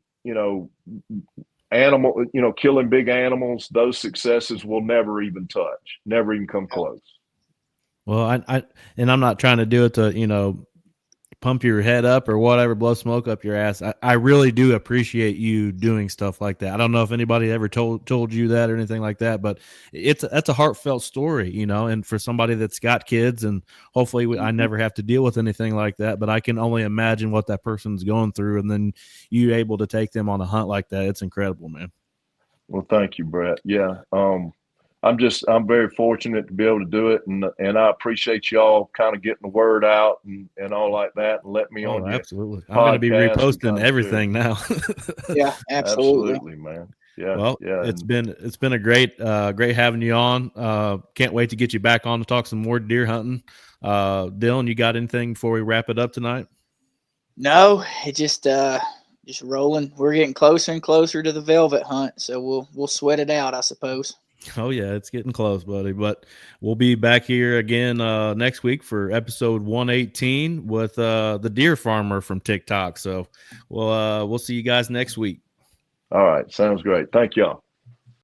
animal, killing big animals, those successes will never even touch, never even come close. Well, and I'm not trying to do it to, pump your head up or whatever, blow smoke up your ass. I really do appreciate you doing stuff like that. I don't know if anybody ever told you that or anything like that, but that's a heartfelt story, and for somebody that's got kids, and hopefully I never have to deal with anything like that, but I can only imagine what that person's going through. And then you able to take them on a hunt like that. It's incredible, man. Well, thank you, Brett. Yeah. I'm very fortunate to be able to do it, and I appreciate y'all kind of getting the word out and all like that, and let me on your absolutely. I'm going to be reposting everything now. Yeah, absolutely, man. Yeah. Well, yeah. It's been a great having you on. Can't wait to get you back on to talk some more deer hunting. Dylan, you got anything before we wrap it up tonight? No, it just rolling. We're getting closer and closer to the velvet hunt, so we'll sweat it out, I suppose. Oh yeah, it's getting close, buddy. But we'll be back here again next week for episode 118 with the deer farmer from TikTok. So we'll see you guys next week. All right, sounds great. Thank y'all.